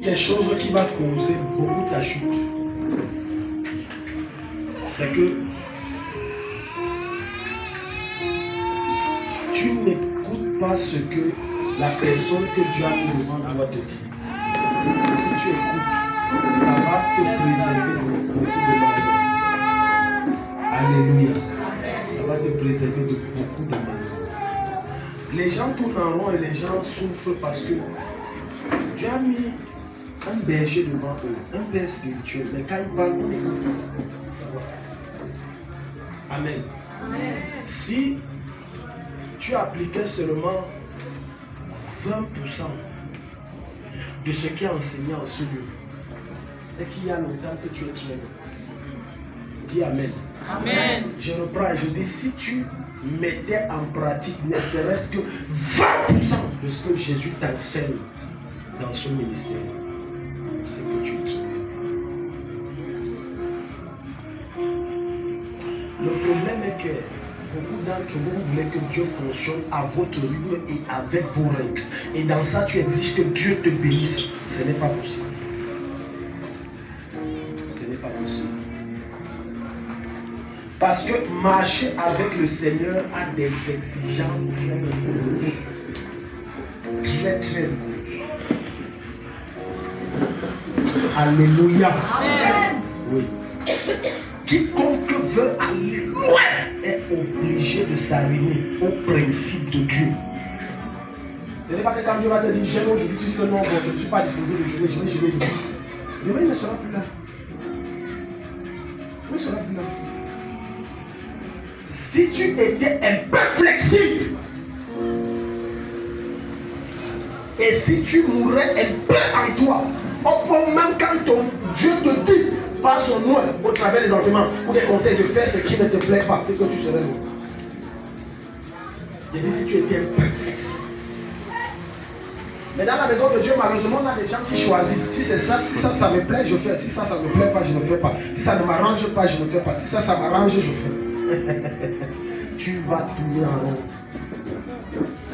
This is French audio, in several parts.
des choses qui vont causer beaucoup ta chute, c'est que tu n'écoutes pas ce que la personne que Dieu a mis devant doit te dire. Et si tu écoutes, ça va te préserver de beaucoup de malheur. Alléluia. Ça va te préserver de beaucoup de malheur. Les gens tournent en rond et les gens souffrent parce que Dieu a mis un berger devant eux, un père spirituel. Mais quand il parle, on écoute. Ça va. Amen. Amen. Si tu appliquais seulement 20% de ce qui est enseigné en ce lieu, c'est qu'il y a longtemps que tu es très loin. Dis Amen. Amen. Je reprends et je dis, si tu mettais en pratique ne serait-ce que 20% de ce que Jésus t'enseigne dans son ministère, c'est que tu es très loin. Le problème est que beaucoup d'entre vous voulez que Dieu fonctionne à votre rythme et avec vos règles. Et dans ça, tu exiges que Dieu te bénisse. Ce n'est pas possible. Ce n'est pas possible. Parce que marcher avec le Seigneur a des exigences très lourdes. Très, très lourdes. Alléluia. Amen. Oui. Quiconque veut aller loin est obligé de s'aligner au principe de Dieu. Ce n'est pas que quand Dieu va te dire jeûne aujourd'hui, tu dis que non, bon, je ne suis pas disposé de jeûner, demain il ne sera plus là. Il ne sera plus là. Si tu étais un peu flexible, et si tu mourrais un peu en toi, au point même quand ton Dieu te dit par son nom, au travers des enseignements ou des conseils, de faire ce qui ne te plaît pas, c'est que tu serais mort. Il dit si tu étais un peu flexible. Mais dans la maison de Dieu, malheureusement, on a des gens qui choisissent. Si c'est ça, si ça me plaît, je fais. Si ça ne me plaît pas, je ne fais pas. Si ça ne m'arrange pas, je ne fais pas. Si ça m'arrange, je fais. Tu vas tourner en rond.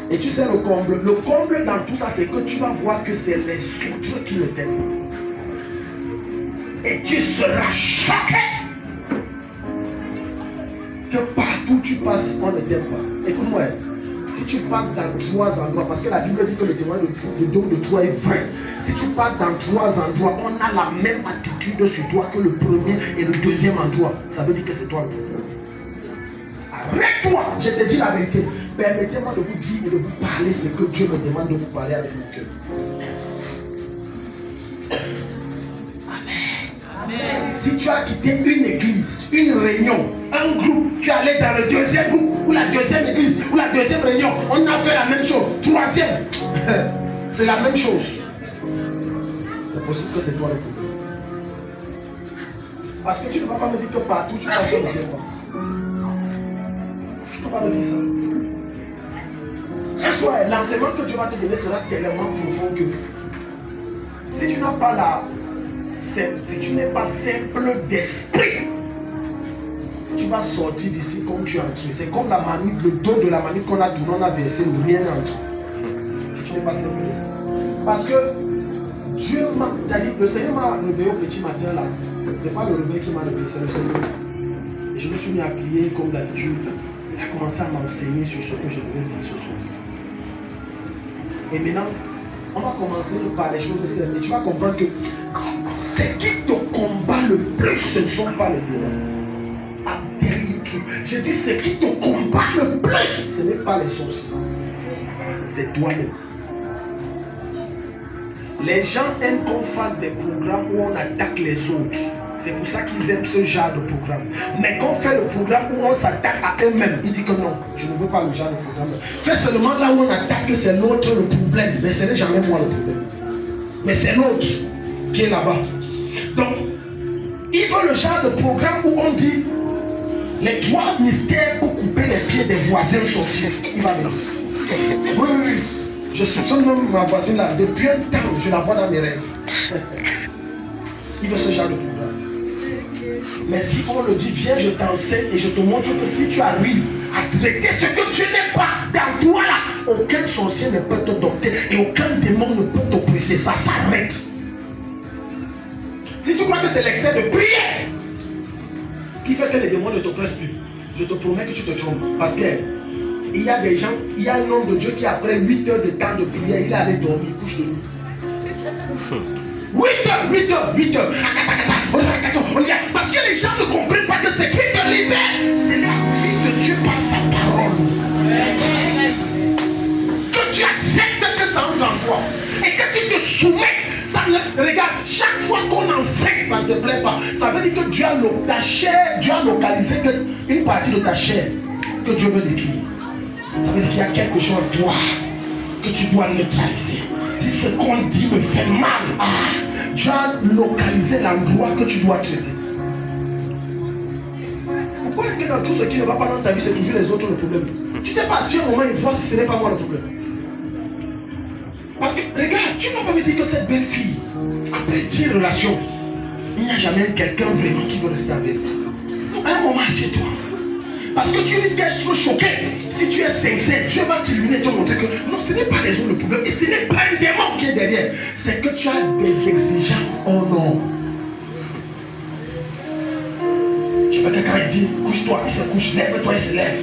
Et tu sais le comble. Le comble dans tout ça, c'est que tu vas voir que c'est les autres qui le t'aiment. Et tu seras choqué que partout tu passes, on ne t'aime pas. Écoute-moi, si tu passes dans 3 endroits, parce que la Bible dit que le témoin de don de toi est vrai. Si tu passes dans 3 endroits, on a la même attitude sur toi que le premier et le deuxième endroit. Ça veut dire que c'est toi le problème. Arrête-toi, je te dis la vérité. Permettez-moi de vous dire et de vous parler ce que Dieu me demande de vous parler avec mon cœur. Si tu as quitté une église, une réunion, un groupe, tu es allé dans le deuxième groupe, ou la deuxième église, ou la deuxième réunion, on a fait la même chose. Troisième, c'est la même chose. C'est possible que c'est toi le problème. Parce que tu ne vas pas me dire que partout tu vas faire le bien. Je ne peux pas me dire ça. Ce soir, l'enseignement que Dieu va te donner sera tellement profond que si tu n'as pas la... Si tu n'es pas simple d'esprit, tu vas sortir d'ici comme tu es entré. C'est comme la manip, le dos de la manip qu'on a tourné, on a versé, rien n'est entré. Si tu n'es pas simple d'esprit. Parce que Dieu m'a dit, le Seigneur m'a réveillé au petit matin là. C'est pas le réveil qui m'a réveillé, c'est le Seigneur. Et je me suis mis à prier comme d'habitude. Il a commencé à m'enseigner sur ce que je devais dire ce soir. Et maintenant, on va commencer par les choses simples. Et tu vas comprendre que ce qui te combat le plus, ce ne sont pas les démons. Je dis ce qui te combat le plus, ce n'est pas les sorciers. C'est toi-même. Les gens aiment qu'on fasse des programmes où on attaque les autres. C'est pour ça qu'ils aiment ce genre de programme. Mais quand on fait le programme où on s'attaque à eux-mêmes, ils disent que non, je ne veux pas le genre de programme. Fais seulement là où on attaque que c'est l'autre le problème. Mais ce n'est jamais moi le problème. Mais c'est l'autre qui est là-bas. Donc, il veut le genre de programme où on dit les 3 mystères pour couper les pieds des voisins sorciers. Il va venir. Oui, oui, oui. Je soupçonne même ma voisine là. Depuis un temps, je la vois dans mes rêves. Il veut ce genre de programme. Mais si on le dit, viens, je t'enseigne et je te montre que si tu arrives à traiter ce que tu n'es pas dans toi là, aucun sorcier ne peut te dompter et aucun démon ne peut t'oppresser. Ça s'arrête. crois que c'est l'excès de prière qui fait que les démons ne te pressent plus. Je te promets que tu te trompes. Parce que il y a des gens, il y a un homme de Dieu qui après 8 heures de temps de prière, il est allé dormir, il couche de nuit. 8 heures. Parce que les gens ne comprennent pas que ce qui te libère, c'est la vie de Dieu par sa parole. Que tu acceptes que ça entre en toi et que tu te soumets. Ça ne, regarde, chaque fois qu'on enseigne, ça ne te plaît pas. Ça veut dire que Dieu a localisé une partie de ta chair que Dieu veut détruire. Ça veut dire qu'il y a quelque chose en toi que tu dois neutraliser. Si ce qu'on dit me fait mal, Dieu a localisé l'endroit que tu dois traiter. Pourquoi est-ce que dans tout ce qui ne va pas dans ta vie, c'est toujours les autres le problème? Tu t'es pas assis un moment et voir si ce n'est pas moi le problème. Parce que, regarde, tu ne vas pas me dire que cette belle fille, après 10 relations, il n'y a jamais quelqu'un vraiment qui veut rester avec toi. À un moment, assieds-toi. Parce que tu risques d'être trop choqué. Si tu es sincère, Dieu va t'illuminer et te montrer que non, ce n'est pas les autres le problème. Et ce n'est pas un démon qui est derrière. C'est que tu as des exigences. Oh non. Tu vois quelqu'un dit, couche-toi, il se couche, lève-toi, il se lève.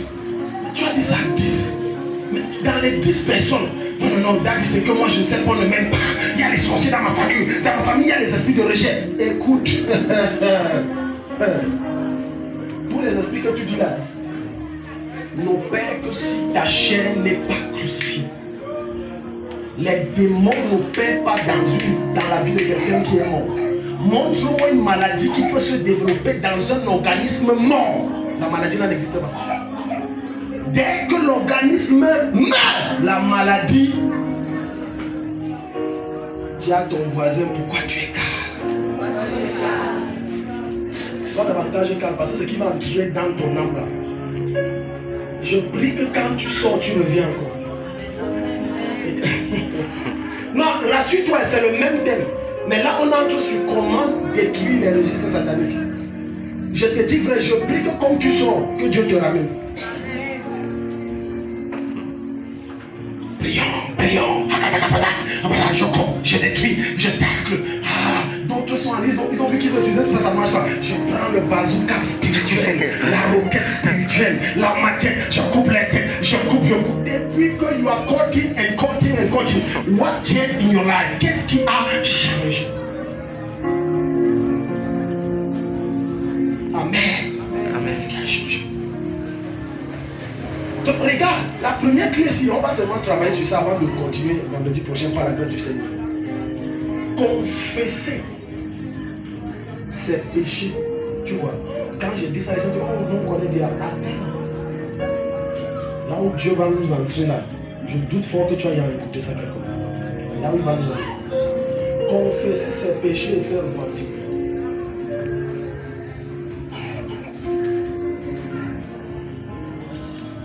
Mais tu as dit ça à 10. Mais dans les 10 personnes, non, Daddy, c'est que moi je ne sais pas, on ne m'aime pas. Il y a les sorciers dans ma famille. Dans ma famille, il y a les esprits de rejet. Écoute. Tous les esprits que tu dis là n'opèrent que si ta chair n'est pas crucifiée. Les démons n'opèrent pas dans la vie de quelqu'un qui est mort. Montre-moi une maladie qui peut se développer dans un organisme mort. La maladie n'existe pas. Dès que l'organisme meurt, la maladie. Dis à ton voisin pourquoi tu es calme. Sois davantage calme parce que c'est ce qui va entrer dans ton âme là. Je prie que quand tu sors, tu reviens encore. Non, rassure-toi, c'est le même thème. Mais là, on entre sur comment détruire les registres sataniques. Je te dis vrai, je prie que comme tu sors, que Dieu te ramène. Prions. Je cours, je détruis, je tacle. D'autres sont allés, ils ont vu qu'ils utilisaient tout ça, ça ne marche pas. Je prends le bazooka spirituel, la roquette spirituelle, la matière, je coupe les têtes, je coupe. Depuis que you are cutting and cutting, what changed in your life? Qu'est-ce qui a changé? Amen. Ce qui a changé. Donc, regarde, la première clé ici, on va seulement travailler sur ça avant de continuer vendredi prochain par la grâce du Seigneur. Confesser ses péchés. Tu vois, quand je dis ça, les gens disent, oh, on connaît déjà. Attends. Là où Dieu va nous entrer là, je doute fort que tu aies écouté ça quelque part. Là où il va nous entrer. Confesser ses péchés et se repentir.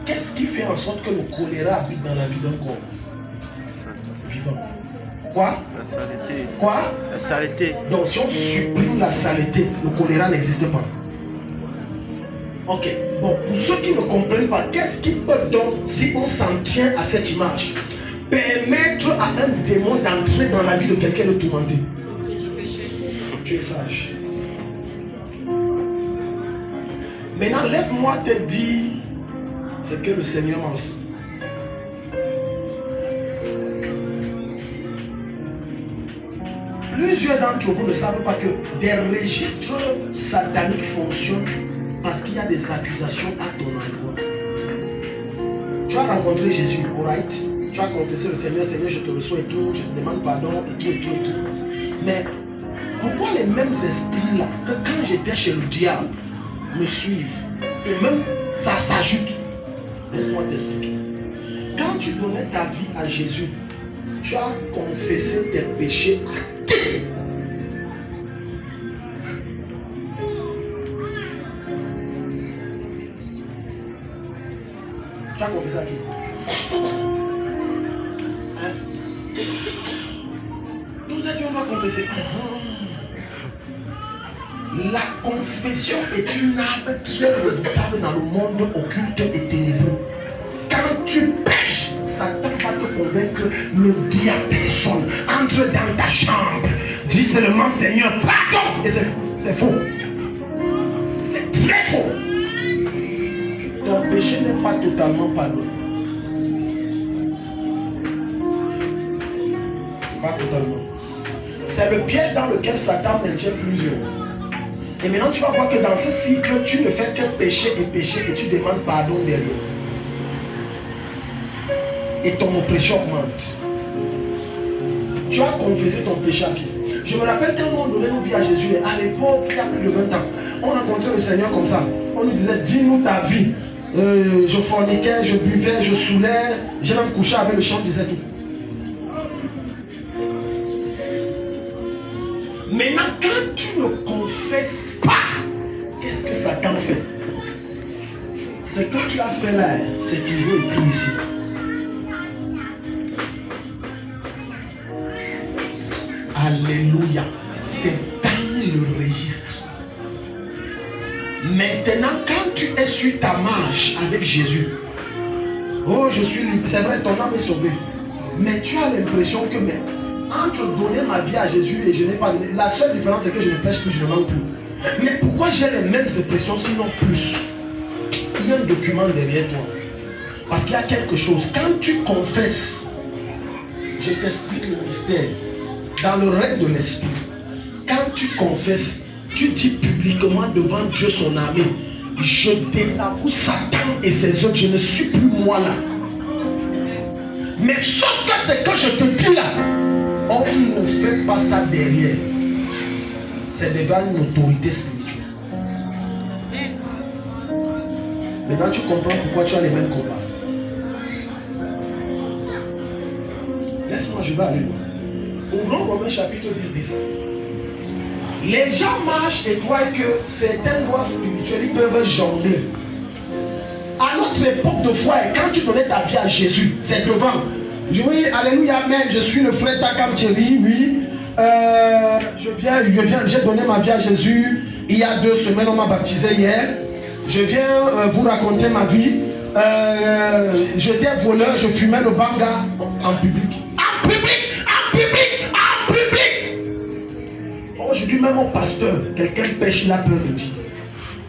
Qu'est-ce qui fait en sorte que le choléra habite dans la vie d'un corps vivant? Quoi? La saleté. Quoi? La saleté. Donc si on supprime la saleté, le choléra n'existe pas. Ok. Bon, pour ceux qui ne comprennent pas, qu'est-ce qui peut donc, si on s'en tient à cette image, permettre à un démon d'entrer dans la vie de quelqu'un de tourmenté? Tu es sage. Maintenant, laisse-moi te dire ce que le Seigneur m'a enseigné. Plusieurs d'entre vous ne savent pas que des registres sataniques fonctionnent parce qu'il y a des accusations à ton endroit. Tu as rencontré Jésus, alright? Tu as confessé le Seigneur, Seigneur, je te reçois et tout, je te demande pardon et tout. Mais pourquoi les mêmes esprits là, que quand j'étais chez le diable, me suivent et même ça s'ajoute? Laisse-moi t'expliquer. Quand tu donnais ta vie à Jésus, tu as confessé tes péchés à qui? Tu as confessé à qui? Hein? Donc on doit confesser. La confession est une arme très redoutable dans le monde occulte et ténébreux. Quand tu pêches, Satan va te convaincre, ne dis à personne. Entre dans ta chambre. Dis seulement Seigneur, pardon. Et c'est faux. C'est très faux. Ton péché n'est pas totalement pardonné. Pas totalement. C'est le piège dans lequel Satan maintient plusieurs. Et maintenant tu vas voir que dans ce cycle, tu ne fais que pécher et tu demandes pardon derrière. Et ton oppression augmente. Tu as confessé ton péché à qui? Je me rappelle qu'à un moment donné, nous vit à Jésus, à l'époque, il y a plus de 20 ans, on rencontrait le Seigneur comme ça. On nous disait, dis-nous ta vie. Je forniquais, je buvais, je saoulais, j'ai même couché avec le chant, disait tout. Maintenant, quand tu ne confesses pas, qu'est-ce que Satan fait? Ce que tu as fait là, c'est toujours écrit ici. Alléluia. C'est dans le registre. Maintenant, quand tu es sur ta marche avec Jésus, oh, je suis libre. C'est vrai, ton âme est sauvée. Mais tu as l'impression que, mais, entre donner ma vie à Jésus et je n'ai pas donné, la seule différence, c'est que je ne pêche plus, je ne manque plus. Mais pourquoi j'ai les mêmes impressions, sinon plus? Il y a un document derrière toi. Parce qu'il y a quelque chose. Quand tu confesses, je t'explique le mystère. Dans le règne de l'esprit, quand tu confesses, tu dis publiquement devant Dieu son armée, je désavoue Satan et ses œuvres, je ne suis plus moi là. Mais sauf que c'est que je te dis là, on ne fait pas ça derrière. C'est devant une autorité spirituelle. Maintenant tu comprends pourquoi tu as les mêmes combats. Laisse-moi, je vais aller loin. Ouvrons Romains chapitre 10. Les gens marchent et croient que certaines lois spirituelles, ils peuvent jongler. À notre époque de foi, quand tu donnais ta vie à Jésus, c'est devant. Oui, alléluia, amen, je suis le frère Takam Thierry, oui. J'ai donné ma vie à Jésus. Il y a 2 semaines, on m'a baptisé hier. Je viens vous raconter ma vie. J'étais voleur, je fumais le banga en public. En public! Aujourd'hui, même au pasteur, quelqu'un pêche, il a peur de dire.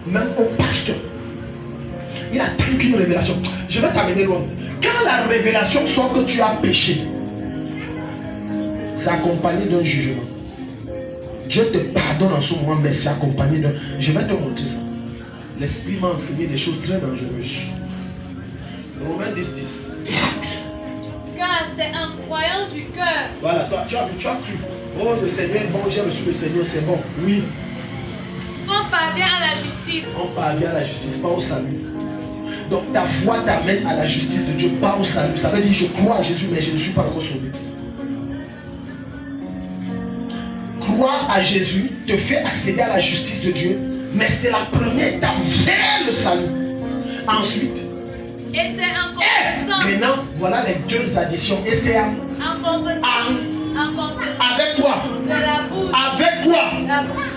Même au pasteur, il attend qu'une révélation. Je vais t'amener loin. Quand la révélation sort que tu as péché, c'est accompagné d'un jugement. Dieu te pardonne en ce moment, mais c'est accompagné d'un... Je vais te montrer ça. L'esprit m'a enseigné des choses très dangereuses. Romains 10. Car c'est en croyant du cœur. Voilà, toi, tu as vu, tu as cru. Oh, le Seigneur est bon, j'ai reçu le Seigneur, c'est bon. Oui. On parvient à la justice. On parvient à la justice, pas au salut. Donc ta foi t'amène à la justice de Dieu, pas au salut. Ça veut dire je crois à Jésus, mais je ne suis pas encore sauvé. Croire à Jésus te fait accéder à la justice de Dieu, mais c'est la première étape vers le salut. Ensuite, et c'est en confessant. Maintenant, voilà les 2 additions. Et c'est en confessant. Avec quoi? De la bouche. Avec quoi? La bouche.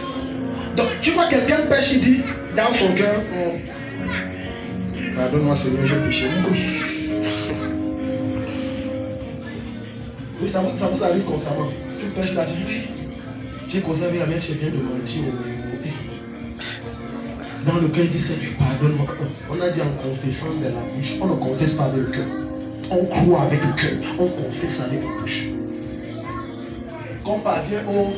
Donc, tu vois quelqu'un pêche, il dit dans son cœur, pardonne-moi Seigneur, j'ai péché. Oui, ça vous arrive constamment. Tu pêches la vie. J'ai conservé la messe, je viens de mentir. Dans le cœur, il dit Seigneur, pardonne-moi. On a dit en confessant de la bouche. On ne confesse pas avec le cœur. On croit avec le cœur. On confesse avec la bouche. Qu'on parvient au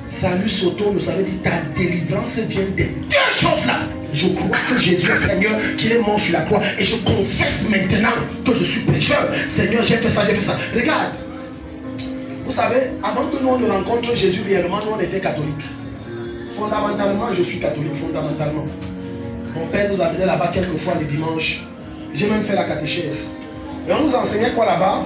salut s'auto, ça veut dire ta délivrance vient des 2 choses-là. Je crois que Jésus est Seigneur, qu'il est mort sur la croix. Et je confesse maintenant que je suis pécheur. Seigneur, j'ai fait ça, j'ai fait ça. Regarde. Vous savez, avant que nous on rencontre Jésus réellement, nous on était catholiques. Fondamentalement, je suis catholique, fondamentalement. Mon père nous amenait là-bas quelques fois les dimanches. J'ai même fait la catéchèse. Et on nous enseignait quoi là-bas?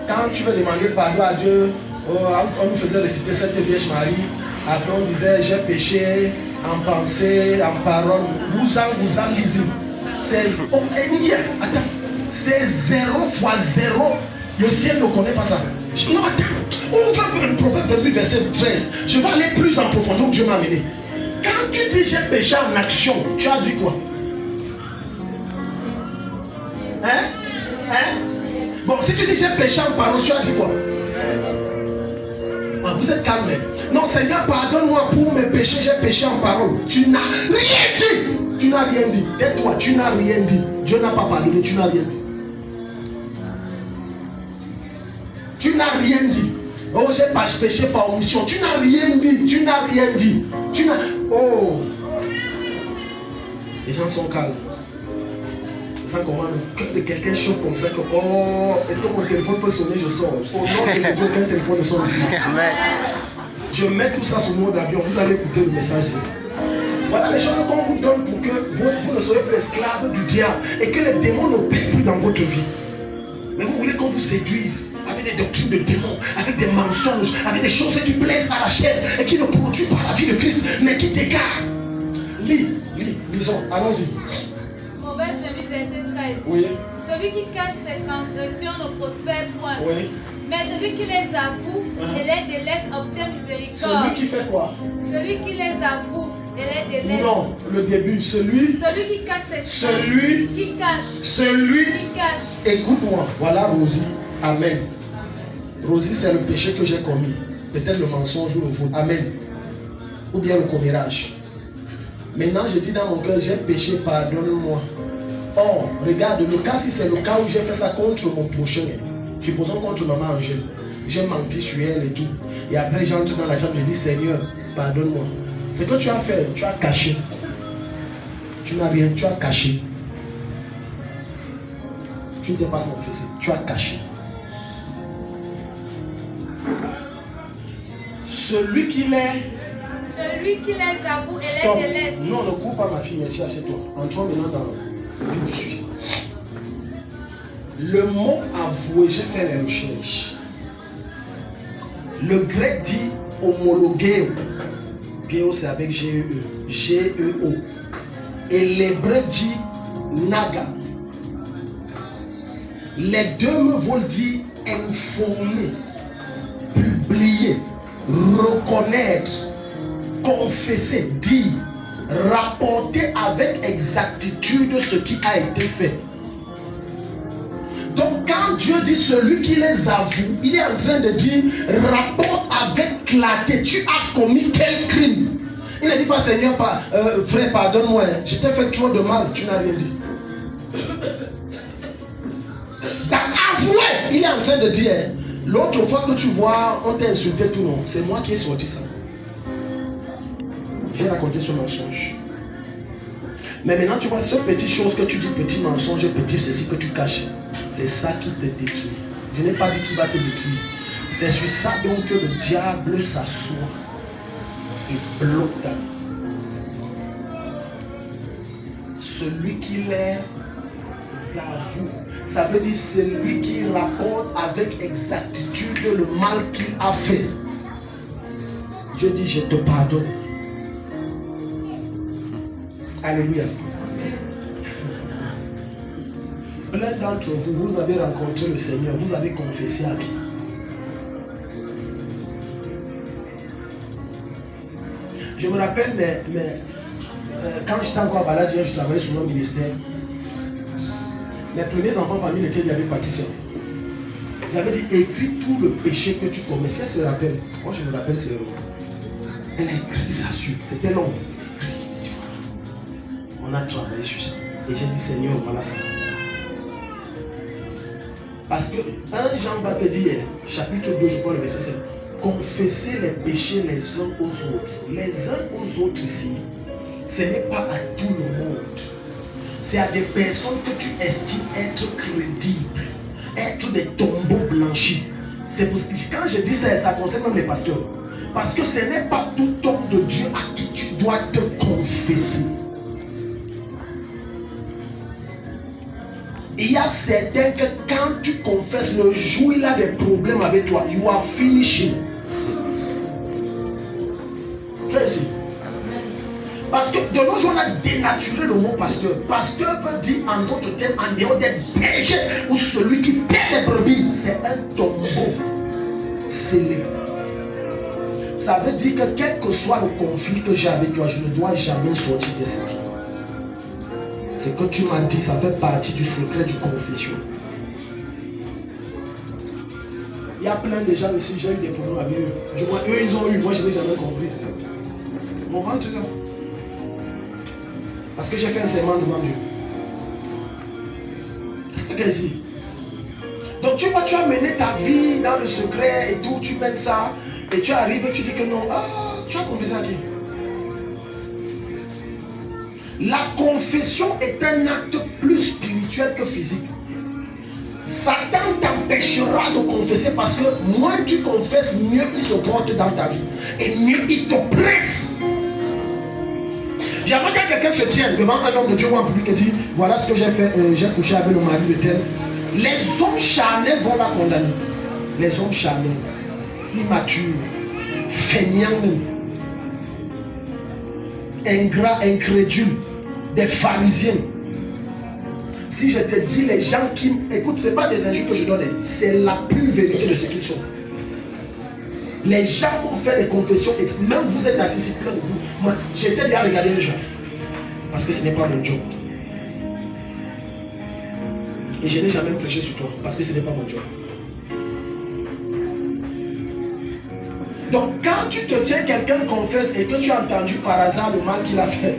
Quand tu veux demander pardon à Dieu, on nous faisait réciter cette Vierge Marie. Après on disait j'ai péché en pensée, en parole. Vous en lisez. C'est 0 fois 0. Le ciel ne connaît pas ça. Non, attends. Ouvre le Proverbe 28, verset 13. Je vais aller plus en profondeur où Dieu m'a amené. Quand tu dis j'ai péché en action, tu as dit quoi? si tu dis j'ai péché en parole, tu as dit quoi? Ah, vous êtes calme. Non, Seigneur, pardonne-moi pour mes péchés, j'ai péché en parole. Tu n'as rien dit. Tu n'as rien dit. Tais-toi, tu n'as rien dit. Dieu n'a pas pardonné, tu n'as rien dit. Tu n'as rien dit. Oh, j'ai pas péché par omission. Tu n'as rien dit. Tu n'as rien dit. Tu n'as... Oh. Les gens sont calmes. Ça comment le cœur de quelqu'un chauffe comme ça que... Oh, est-ce que mon téléphone peut sonner? Je sors. Oh non, Jésus, aucun téléphone ne sonne ici. Je mets tout ça sur le mode d'avion. Vous allez écouter le message. Voilà les choses qu'on vous donne pour que vous ne soyez plus esclaves du diable et que les démons ne pètent plus dans votre vie. Mais vous voulez qu'on vous séduise avec des doctrines de démons, avec des mensonges, avec des choses qui plaisent à la chair et qui ne produisent pas la vie de Christ, mais qui t'égarent. Lisons, allons-y. Proverbe 8, verset 13. Oui. Celui qui cache ses transgressions ne prospère point. Oui. Mais celui qui les avoue et les délaisse obtient miséricorde. Celui qui fait quoi? Celui qui les avoue et les délaisse. Non, le début, celui qui cache ses celui qui cache. Celui qui cache. Écoute-moi, voilà Rosie. Amen. Rosie, c'est le péché que j'ai commis. Peut-être le mensonge ou le faux. Amen. Ou bien le commérage. Maintenant, je dis dans mon cœur, j'ai péché, pardonne-moi. Oh, regarde, le cas, si c'est le cas où j'ai fait ça contre mon prochain, supposons contre maman Angèle, j'ai menti sur elle et tout. Et après, j'entre dans la chambre, je dis, Seigneur, pardonne-moi. Ce que tu as fait, tu as caché. Tu n'as rien, tu as caché. Tu ne t'es pas confessé, tu as caché. Celui qui les avoue et Stop. les délaisse. Non, ne coupe pas ma fille, merci, assieds-toi. Entrons maintenant dans le vif du sujet. Le mot avouer, j'ai fait les recherches. Le grec dit homologueo. Géo, c'est avec G-E-E. G-E-O. Et l'hébreu dit naga. Les deux me veulent dire informer, publier, reconnaître, confesser, dire, rapporter avec exactitude ce qui a été fait. Donc quand Dieu dit celui qui les avoue, il est en train de dire rapporte avec clarté, tu as commis quel crime. Il ne dit pas Seigneur, frère, pardonne-moi, je t'ai fait trop de mal, tu n'as rien dit. Avouer, il est en train de dire, l'autre fois que tu vois, on t'a insulté tout non, c'est moi qui ai sorti ça. J'ai raconté ce mensonge. Mais maintenant tu vois, ce petite chose que tu dis, petit mensonge, petit ceci que tu caches, c'est ça qui te détruit. Je n'ai pas dit qu'il va te détruire. C'est sur ça donc que le diable s'assoit et bloque. Celui qui les avoue, ça veut dire celui qui rapporte avec exactitude le mal qu'il a fait. Dieu dit je te pardonne. Alléluia. Plein d'entre vous, vous avez rencontré le Seigneur, vous avez confessé à qui? Je me rappelle, quand j'étais encore malade, je travaillais sur mon ministère. Mes premiers enfants parmi lesquels il y avait Patricia. J'avais dit, écris tout le péché que tu commets. Si elle se rappelle, moi je me rappelle clairement. Elle a écrit ça sur, c'était long. On a travaillé sur ça. Et j'ai dit, Seigneur, voilà ça. Parce que 1 Jean va te dire, chapitre 2, je crois le verset 7, confessez les péchés les uns aux autres. Les uns aux autres ici, ce n'est pas à tout le monde. C'est à des personnes que tu estimes être crédibles, être des tombeaux blanchis. C'est pour... Quand je dis ça, ça concerne même les pasteurs. Parce que ce n'est pas tout homme de Dieu à qui tu dois te confesser. Il y a certains que quand tu confesses, le jour il a des problèmes avec toi, you are finishing. Tu es ici. Parce que de nos jours, on a dénaturé le mot pasteur. Pasteur veut dire en d'autres termes, en dehors des bergers ou celui qui perd les brebis. C'est un tombeau scellé. Ça veut dire que quel que soit le conflit que j'ai avec toi, je ne dois jamais sortir de ce secret. Ce que tu m'as dit, ça fait partie du secret du confession. Il y a plein de gens ici, j'ai eu des problèmes avec eux. Du moins, eux, ils ont eu, moi, je n'ai jamais compris. Mon ventre, parce que j'ai fait un serment devant Dieu. Qu'est-ce que ici? Donc tu as mené ta vie dans le secret et tout, tu mènes ça, et tu arrives et tu dis que non. Ah, tu as confessé à qui? La confession est un acte plus spirituel que physique. Satan t'empêchera de confesser parce que moins tu confesses, mieux il se porte dans ta vie. Et mieux il te presse. J'aimerais que quelqu'un se tienne devant un homme de Dieu ou un public et dit, voilà ce que j'ai fait, j'ai couché avec le mari de tel. Les hommes charnels vont la condamner. Les hommes charnels, immatures, feignants, ingrats, incrédules, des pharisiens. Si je te dis les gens qui... Écoute, ce n'est pas des injures que je donne, c'est la pure vérité de ce qu'ils sont. Les gens vont faire des confessions, et même vous êtes assis ici, plein de vous. Moi, j'étais déjà regarder les gens. Parce que ce n'est pas mon job. Et je n'ai jamais prêché sur toi, parce que ce n'est pas mon job. Donc, quand tu te tiens, quelqu'un confesse et que tu as entendu par hasard le mal qu'il a fait,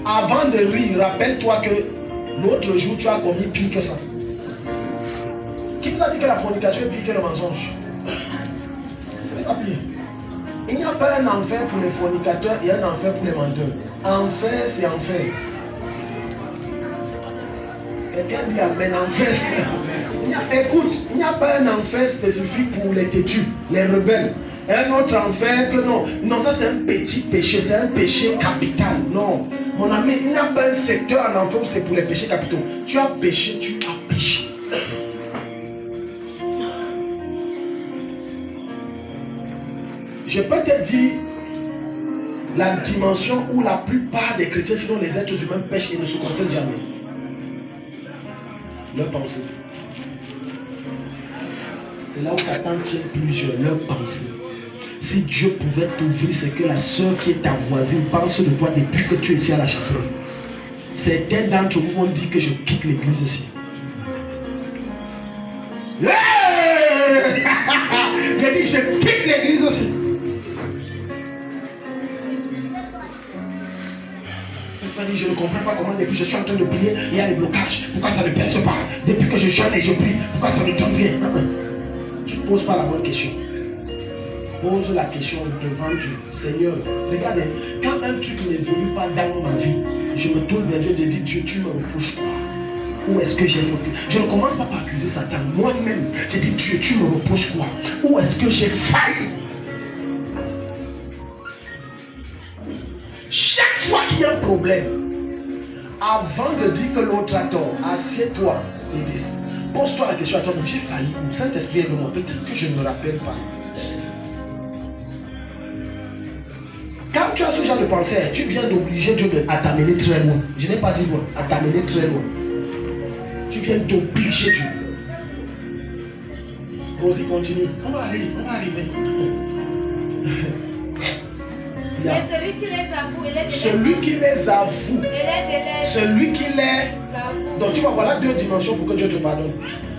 avant de rire, rappelle-toi que l'autre jour, tu as commis pire que ça. Qui vous a dit que la fornication est pire que le mensonge? Ce n'est pas pire. Il n'y a pas un enfer pour les fornicateurs et un enfer pour les menteurs. Enfer, c'est enfer. Quelqu'un dit amen, enfer. Écoute, il n'y a pas un enfer spécifique pour les têtus, les rebelles. Un autre enfer que non. Non, ça c'est un petit péché, c'est un péché capital. Non. Mon ami, il n'y a pas un secteur en enfer où c'est pour les péchés capitaux. Tu as péché, tu as péché. Je peux te dire la dimension où la plupart des chrétiens, sinon les êtres humains, pêchent et ne se confessent jamais. Leur pensée. C'est là où Satan tient plusieurs, leur pensée. Si Dieu pouvait t'ouvrir, c'est que la soeur qui est ta voisine pense de toi depuis que tu es ici à la chapelle. Certains d'entre vous vont dire que je quitte l'église ici. Hey! J'ai dit je quitte l'église aussi. Je ne comprends pas comment depuis que je suis en train de prier, il y a des blocages. Pourquoi ça ne perce pas? Depuis que je jeûne et je prie, pourquoi ça ne donne rien? Tu ne poses pas la bonne question. Pose la question devant Dieu. Seigneur, regardez, quand un truc n'évolue pas dans ma vie, je me tourne vers Dieu et je dis, Dieu, tu me reproches quoi? Où est-ce que j'ai fauté? Je ne commence pas par accuser Satan. Moi-même, je dis, Dieu, tu me reproches quoi? Où est-ce que j'ai failli? Chaque fois qu'il y a un problème, avant de dire que l'autre a tort, assieds-toi et dis, pose-toi la question à toi, j'ai failli. Saint-Esprit est de moi, peut-être que je ne me rappelle pas. Quand tu as ce genre de pensée, tu viens d'obliger Dieu à t'amener très loin. Je n'ai pas dit loin, à t'amener très loin. Tu viens d'obliger Dieu. Vas-y, continue. On va arriver. Mais celui qui les avoue, il est de celui qui les avoue, celui qui les avoue. Donc tu vois, voilà deux dimensions pour que Dieu te pardonne.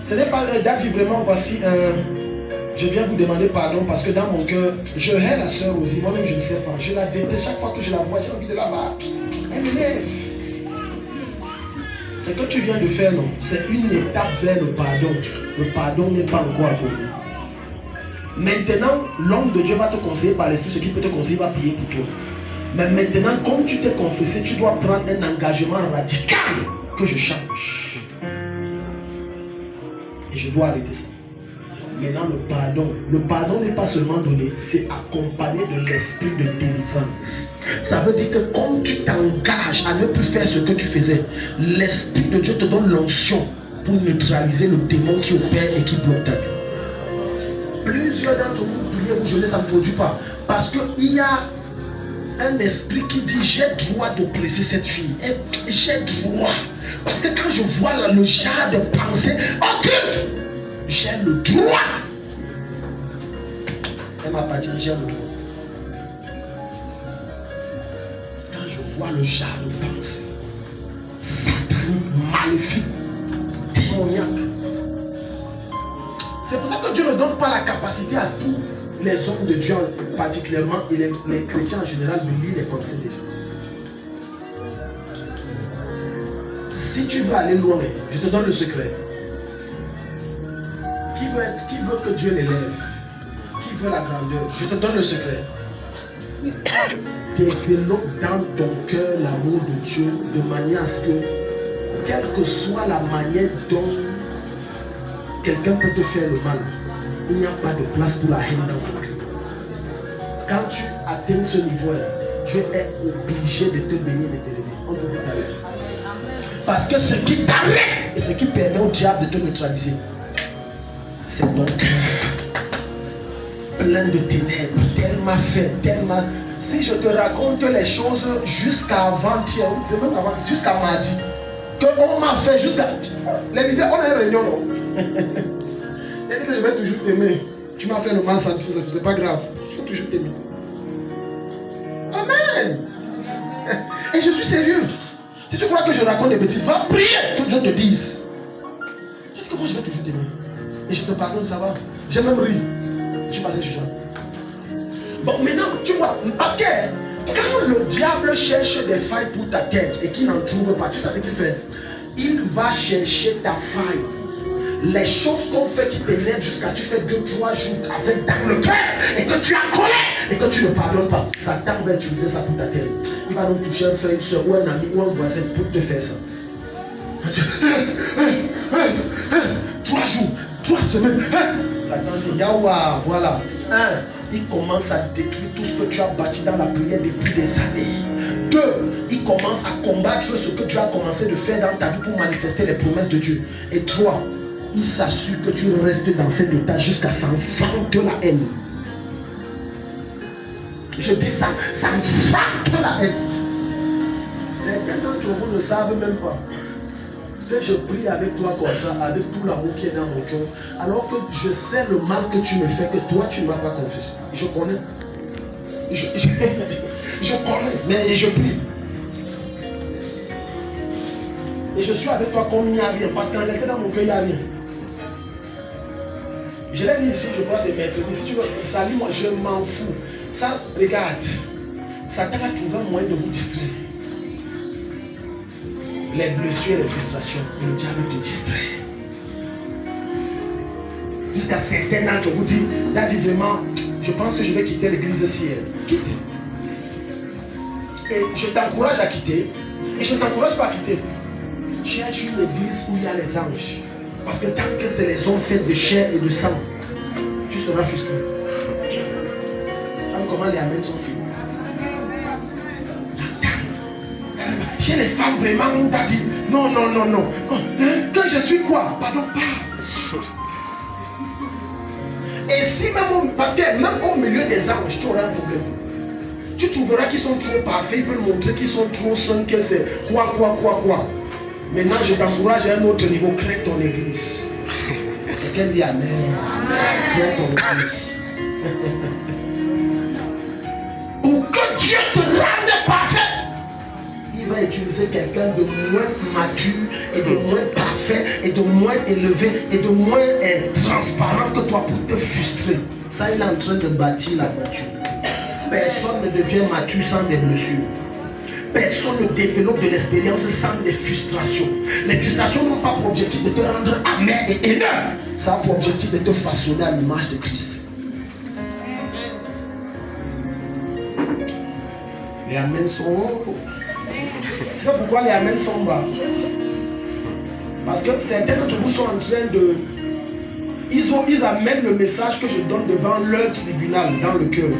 Ce n'est pas dit vraiment, voici, je viens vous demander pardon parce que dans mon cœur, je hais la sœur aussi, moi-même je ne sais pas. Je la déteste, chaque fois que je la vois, j'ai envie de la battre. Elle m'énerve. C'est que tu viens de faire, non. C'est une étape vers le pardon. Le pardon n'est pas encore accompli. Maintenant, l'homme de Dieu va te conseiller par l'esprit, ce qui peut te conseiller va prier pour toi. Mais maintenant, comme tu t'es confessé, tu dois prendre un engagement radical que je change. Et je dois arrêter ça. Maintenant, le pardon n'est pas seulement donné, c'est accompagné de l'esprit de délivrance. Ça veut dire que comme tu t'engages à ne plus faire ce que tu faisais, l'esprit de Dieu te donne l'onction pour neutraliser le démon qui opère et qui bloque ta vie. Plusieurs d'entre vous priez, vous jeûnez, ça ne produit pas. Parce qu'il y a un esprit qui dit j'ai droit d'oppresser cette fille. J'ai droit. Parce que quand je vois le genre de pensée occulte, j'ai le droit. Elle m'a pas dit j'ai le droit. Quand je vois le genre de pensée satanique, maléfique, démoniaque, C'est pour ça que Dieu ne donne pas la capacité à tous les hommes de Dieu, particulièrement, et les chrétiens en général, de lire les pensées des gens. Si tu veux aller loin, je te donne le secret. Qui veut que Dieu l'élève? Qui veut la grandeur? Je te donne le secret. Développe dans ton cœur l'amour de Dieu de manière à ce que, quelle que soit la manière dont quelqu'un peut te faire le mal, il n'y a pas de place pour la haine dans ton cœur. Quand tu atteins ce niveau-là, Dieu est obligé de te bénir, de t'élever. On te dit d'arrêter. Parce que ce qui t'arrête et ce qui permet au diable de te neutraliser, c'est ton cœur plein de ténèbres, tellement fait, tellement... Si je te raconte les choses jusqu'à avant-hier, c'est même avant, jusqu'à mardi, qu'on m'a fait jusqu'à... Les leaders, on a une réunion, non? Les leaders, je vais toujours t'aimer. Tu m'as fait le mal, ça ne c'est pas grave. Je vais toujours t'aimer. Amen. Et je suis sérieux. Si tu crois que je raconte des bêtises, va prier que Dieu te dise. Tu dis que moi je vais toujours t'aimer. Et je te pardonne, ça va. J'ai même ri. Je suis passé sur ça. Bon, maintenant, tu vois, parce que quand le diable cherche des failles pour ta tête et qu'il n'en trouve pas, tu sais ce qu'il fait? Il va chercher ta faille. Les choses qu'on fait qui t'élèvent jusqu'à tu fais 2-3 jours avec dans le cœur et que tu as colère et que tu ne pardonnes pas. Satan va utiliser ça pour ta tête. Il va donc toucher un frère, une soeur ou un ami ou un voisin pour te faire ça. 3 jours, 3 semaines. Satan dit, Yawa, voilà. Il commence à détruire tout ce que tu as bâti dans la prière depuis des années. 2, il commence à combattre ce que tu as commencé de faire dans ta vie pour manifester les promesses de Dieu. Et 3, il s'assure que tu restes dans cet état jusqu'à s'enfanter la haine. Je dis ça, ça enfante la haine. Certains d'entre vous ne savent même pas que je prie avec toi comme ça, avec tout l'amour qui est dans mon cœur, alors que je sais le mal que tu me fais, que toi tu ne m'as pas confessé. Je connais. Je connais, mais je prie. Et je suis avec toi comme il n'y a rien, parce qu'en réalité dans mon cœur il n'y a rien. Je l'ai dit ici, je crois que c'est mercredi. Si tu veux, salut moi, je m'en fous. Ça, regarde, Satan va trouver un moyen de vous distraire. Les blessures et les frustrations, le diable te distrait. Jusqu'à certains d'entre vous disent, vraiment, je pense que je vais quitter l'église ciel. Quitte. Et je t'encourage à quitter. Et je ne t'encourage pas à quitter. Cherche une église où il y a les anges. Parce que tant que c'est les hommes faits de chair et de sang, tu seras frustré. Comment les amens sont faits. Chez les femmes, vraiment, on t'a dit non. Que je suis quoi? Pardon, pas. Et si même, parce que même au milieu des anges, tu auras un problème. Tu trouveras qu'ils sont trop parfaits, ils veulent montrer qu'ils sont trop sains, que c'est quoi. Maintenant, je t'encourage à un autre niveau, crée ton église. Quelqu'un dit amen. Crée ton église. Pour que Dieu te rende parfait, il va utiliser quelqu'un de moins mature et de moins parfait et de moins élevé et de moins transparent que toi pour te frustrer. Ça, il est en train de bâtir la voiture. Personne ne devient mature sans des blessures. Personne ne développe de l'expérience sans des frustrations. Les frustrations n'ont pas pour objectif de te rendre amer et haineux. Ça a pour objectif de te façonner à l'image de Christ. Les amens sont hauts. Tu sais pourquoi les amens sont bas? Parce que certains d'entre vous sont en train de... Ils amènent le message que je donne devant leur tribunal dans le cœur.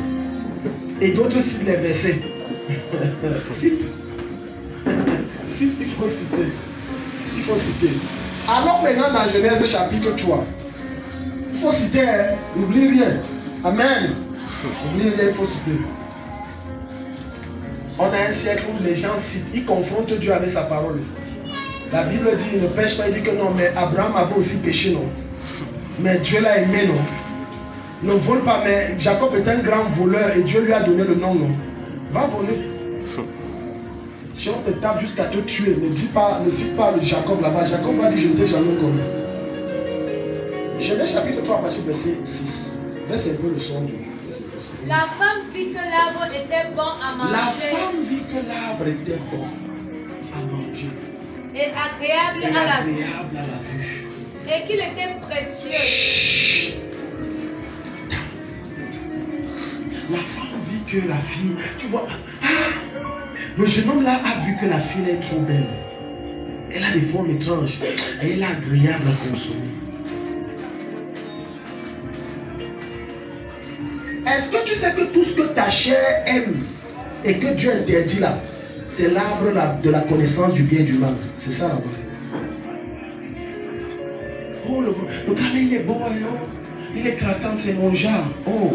Et d'autres citent les versets. Cite, il faut citer. Alors maintenant dans Genèse chapitre 3, il faut citer, n'oublie rien. Amen. N'oublie rien, il faut citer. On a un siècle où les gens citent, ils confrontent Dieu avec sa parole. La Bible dit, il ne pêche pas, il dit que non, mais Abraham avait aussi péché, non. Mais Dieu l'a aimé, non. Ne vole pas, mais Jacob est un grand voleur et Dieu lui a donné le nom, non. Va voler. Si on te tape jusqu'à te tuer, ne cite pas le Jacob là-bas. Jacob va dire, je ne t'ai jamais connu. Genèse chapitre 3, partir verset 6. Laisse un peu le son du. La femme vit que l'arbre était bon à manger. La femme vit que l'arbre était bon à manger. Et agréable Et à la vue. agréable à la vue. Et qu'il était précieux. La femme vit que la fille, tu vois, le jeune homme là a vu que la fille est trop belle. Elle a des formes étranges et elle est agréable à consommer. Est-ce que tu sais que tout ce que ta chair aime et que Dieu interdit là, c'est l'arbre de la connaissance du bien et du mal. C'est ça là-bas. Oh, le gars là, il est beau, hein, oh. Il est craquant, c'est mon genre. Oh.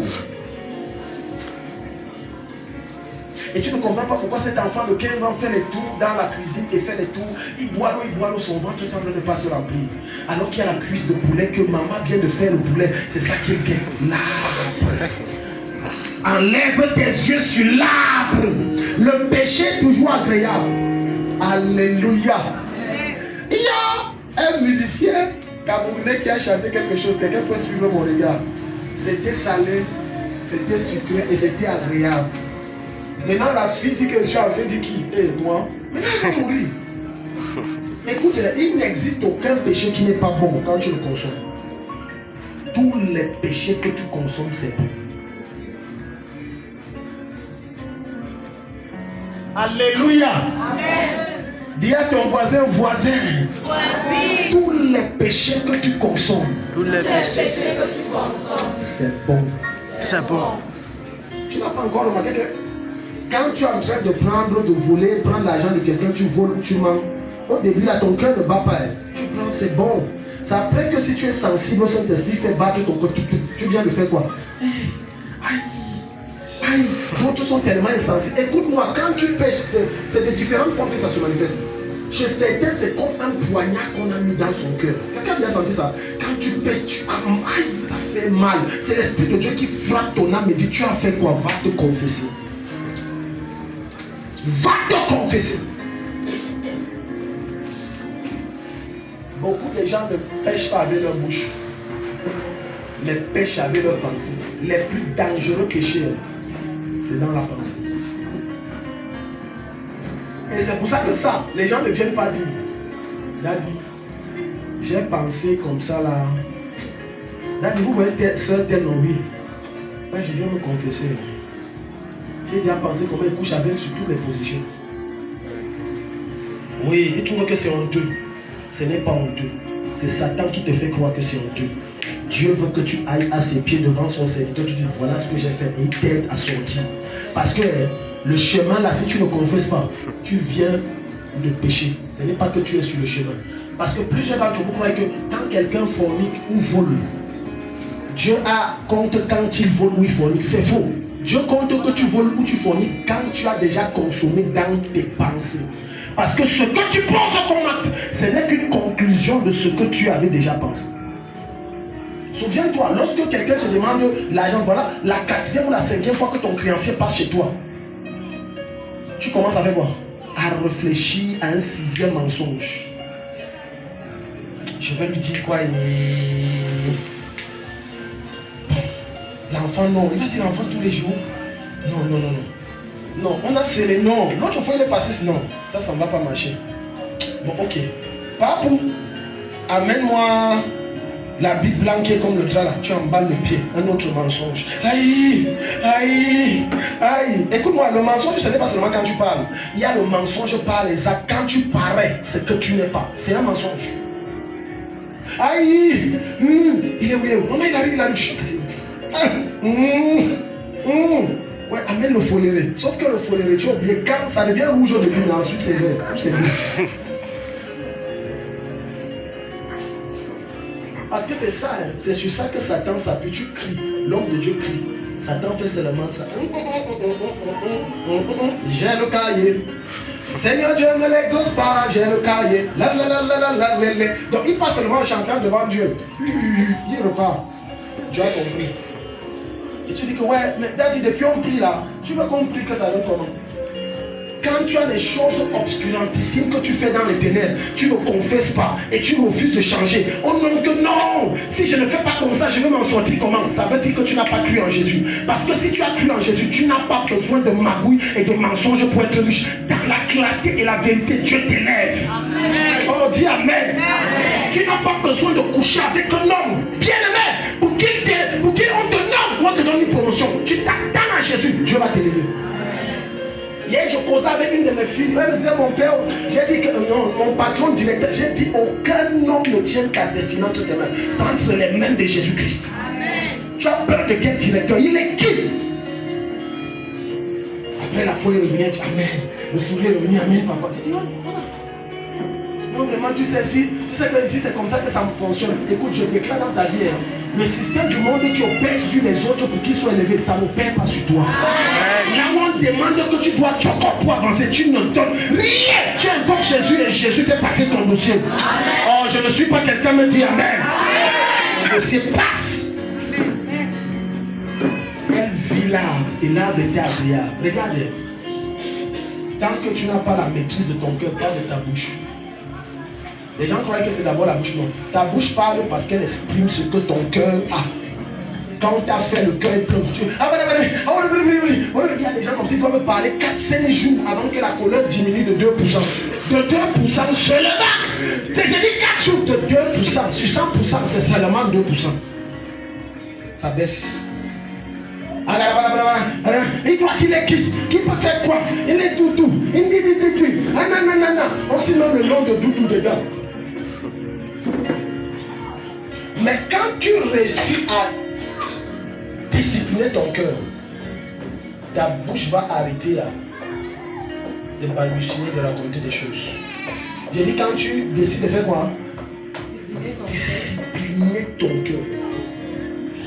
Et tu ne comprends pas pourquoi cet enfant de 15 ans fait les tours dans la cuisine et fait les tours. Il boit l'eau, son ventre semble ne pas se remplir. Alors qu'il y a la cuisse de poulet que maman vient de faire le poulet. C'est ça qu'il gagne. L'arbre. Enlève tes yeux sur l'arbre. Le péché est toujours agréable. Alléluia. Il y a un musicien camerounais qui a chanté quelque chose. Quelqu'un peut suivre mon regard. C'était salé, c'était sucré et c'était agréable. Maintenant la fille dit que je suis enceinte, dit qui? Moi. Maintenant elle va mourir. Écoute, il n'existe aucun péché qui n'est pas bon quand tu le consommes. Tous les péchés que tu consommes, c'est bon. Alléluia. Amen. Dis à ton voisin, voisin. Tous les péchés que tu consommes. Tous les péchés que tu consommes. C'est bon. C'est bon. Tu n'as pas encore remarqué que quand tu es en train de voler, prendre l'argent de quelqu'un, tu voles ou tu mens. Au début, là, ton cœur ne bat pas. Tu prends, c'est bon. C'est après que si tu es sensible au Saint-Esprit, fait battre ton corps. Tu viens de faire quoi? Aïe. Aïe. D'autres sont tellement insensibles. Écoute-moi, quand tu pêches, c'est de différentes formes que ça se manifeste. Chez certains, c'est comme un poignard qu'on a mis dans son cœur. Quelqu'un a bien senti ça? Quand tu pêches, aïe, ça fait mal. C'est l'Esprit de Dieu qui frappe ton âme et dit, tu as fait quoi? Va te confesser. Va te confesser. Beaucoup de gens ne pêchent pas avec leur bouche, mais pêchent avec leur pensée. Les plus dangereux péchés, c'est dans la pensée. Et c'est pour ça que ça, les gens ne viennent pas dire. Il a dit, j'ai pensé comme ça là. Là, vous voyez soeur tel non, oui. Là, je viens me confesser. J'ai déjà pensé comment il couche avec sur toutes les positions. Oui, il trouve que c'est honteux. Ce n'est pas honteux. C'est Satan qui te fait croire que c'est honteux. Dieu veut que tu ailles à ses pieds devant son serviteur. Tu dis voilà ce que j'ai fait et il t'aide à sortir. Parce que le chemin là, si tu ne confesses pas, tu viens de pécher. Ce n'est pas que tu es sur le chemin. Parce que plusieurs d'entre vous croient que quand quelqu'un fornique ou vole, Dieu a compte quand il vole ou il fornique. C'est faux. Dieu compte que tu voles ou tu forniques quand tu as déjà consommé dans tes pensées. Parce que ce que tu penses comme acte, ce n'est qu'une conclusion de ce que tu avais déjà pensé. Souviens-toi, lorsque quelqu'un se demande l'argent, voilà, la 4e ou la 5e fois que ton créancier passe chez toi, tu commences à faire quoi? À réfléchir à un 6e mensonge. Je vais lui dire quoi? L'enfant, non. Il va dire l'enfant tous les jours. Non. Non, on a scellé, non. L'autre fois, il est passé, non. Ça ne va pas marcher. Bon, ok. Papou, amène-moi la Bible blanche qui est comme le drap là. Tu emballes le pied. Un autre mensonge. Aïe. Écoute-moi, le mensonge, ce n'est pas seulement quand tu parles. Il y a le mensonge par les actes. Quand tu parais, c'est que tu n'es pas. C'est un mensonge. Aïe. Il est où? Maman, il arrive. Ouais, amène le foléré. Sauf que le foléré, tu as oublié, quand ça devient rouge au début, mais ensuite c'est vert. C'est bleu. Parce que c'est ça, c'est sur ça que Satan s'appuie. Tu cries, l'homme de Dieu crie. Satan fait seulement ça. J'ai le cahier. Seigneur Dieu ne l'exauce pas, j'ai le cahier. Donc il passe seulement en chantant devant Dieu. Il repart. Dieu a compris. Et tu dis que ouais, mais Daddy, depuis on prie là, tu veux qu'on prie que ça donne comment? Quand tu as des choses obscurantissimes que tu fais dans les ténèbres, tu ne confesses pas et tu refuses de changer. Oh non, que non! Si je ne fais pas comme ça, je vais m'en sortir comment? Ça veut dire que tu n'as pas cru en Jésus. Parce que si tu as cru en Jésus, tu n'as pas besoin de magouilles et de mensonges pour être riche. Dans la clarté et la vérité, Dieu t'élève. Oh, dis Amen. Amen. Tu n'as pas besoin de coucher avec un homme bien-aimé pour qu'il on te nomme ou on te donne une promotion. Tu t'attends à Jésus, Dieu va t'élever. Hier, je causais avec une de mes filles. Elle me disait, mon père, j'ai dit que non, mon patron directeur, j'ai dit, aucun homme ne tient ta destinée entre ses mains. C'est entre les mains de Jésus-Christ. Tu as peur de quel directeur? Il est qui? Après la folie revenue, elle dit, Amen. Le sourire est revenu, Amen, papa. J'ai dit, non, vraiment, tu sais que ici c'est comme ça que ça fonctionne. Écoute, je déclare dans ta vie, le système du monde qui opère sur les autres pour qu'ils soient élevés, ça n'opère pas sur toi. Là où on demande que tu dois choquer pour avancer, tu ne donnes rien. Tu invoques Jésus et Jésus fait passer ton dossier. Oh, je ne suis pas quelqu'un me dit Amen. Le dossier passe. Elle vit là et l'arbre était agréable. Regardez. Tant que tu n'as pas la maîtrise de ton cœur, pas de ta bouche. Les gens croient que c'est d'abord la bouche, non. Ta bouche parle parce qu'elle exprime ce que ton cœur a. Quand tu as fait le cœur est plein, tu... Il y a des gens comme ça, ils doivent me parler 4-5 jours avant que la colère diminue de 2%. De 2% seulement. J'ai dit 4 jours de 2%. Sur 100%, c'est seulement 2%. Ça baisse. Il croit qu'il est qui peut faire quoi? Il est Doudou. Il dit. Ah non. On s'y met le nom de Doudou dedans. Mais quand tu réussis à discipliner ton cœur, ta bouche va arrêter de balbutier, de raconter des choses. J'ai dit quand tu décides de faire quoi? Discipliner ton cœur.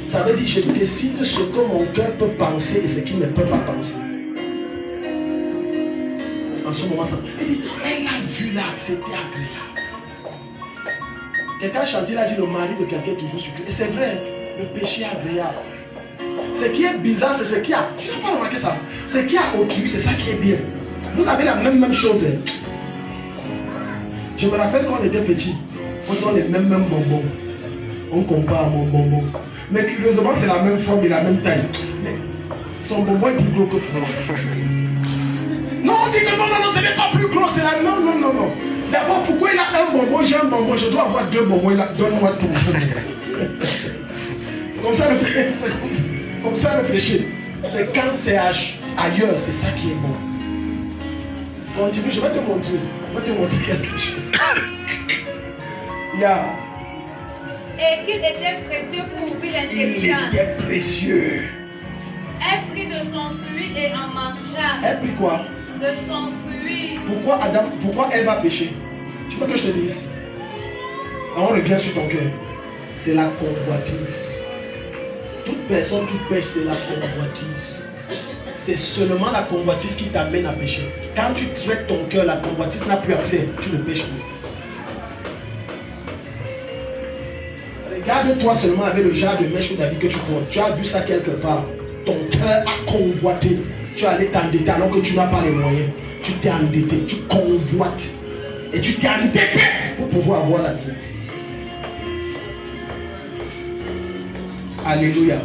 Ça veut dire je décide ce que mon cœur peut penser et ce qu'il ne peut pas penser. En ce moment, ça. Elle a vu là, c'était agréable. Quelqu'un a chanté, il a dit le mari de quelqu'un est toujours surpris. Et c'est vrai, le péché est agréable. Ce qui est bizarre, c'est ce qui a. Tu n'as pas remarqué ça? Ce qui a autrui, c'est ça qui est bien. Vous avez la même chose. Je me rappelle quand on était petit, on donne les mêmes bonbons. On compare mon bonbon. Mais curieusement, c'est la même forme et la même taille. Mais son bonbon est plus gros que toi. Non, on dit que non, ce n'est pas plus gros, c'est la. Non. D'abord, pourquoi il a un bonbon, j'ai un bonbon, je dois avoir 2 bonbons, donne-moi tout. Comme ça le péché. C'est quand c'est ailleurs, c'est ça qui est bon. Continue, je vais te montrer quelque chose. Yeah. Et qu'il était précieux pour ouvrir l'intelligence. Il était précieux. Elle prit de son fruit et en mangea. Elle prit quoi? De son fruit. Pourquoi elle va pécher? Tu veux que je te dise? On revient sur ton cœur. C'est la convoitise. Toute personne qui pêche, c'est la convoitise. C'est seulement la convoitise qui t'amène à pécher. Quand tu traites ton cœur, la convoitise n'a plus accès. Tu ne pêches plus. Regarde-toi seulement avec le genre de mèche ou d'habit que tu portes. Tu as vu ça quelque part. Ton cœur a convoité. Tu es allé t'endetter alors que tu n'as pas les moyens. Tu t'es endetté, tu convoites. Et tu t'es endetté pour pouvoir avoir la vie. Alléluia.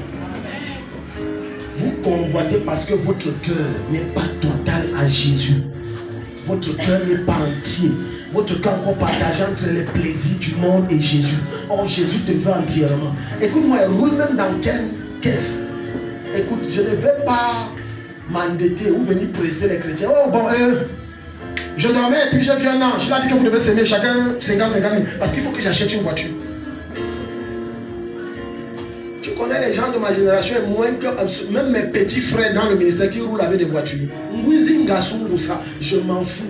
Vous convoitez parce que votre cœur n'est pas total à Jésus. Votre cœur n'est pas entier. Votre cœur encore partagé entre les plaisirs du monde et Jésus. Or, Jésus te veut entièrement. Écoute-moi, elle roule même dans quelle caisse? Écoute, je ne vais pas m'endetter ou venir presser les chrétiens. Oh bon, je dormais et puis j'ai vu un ange. Il a dit que vous devez s'aimer chacun 50-50 000. Parce qu'il faut que j'achète une voiture. Tu connais les gens de ma génération et moins que même mes petits frères dans le ministère qui roulent avec des voitures. Je m'en fous.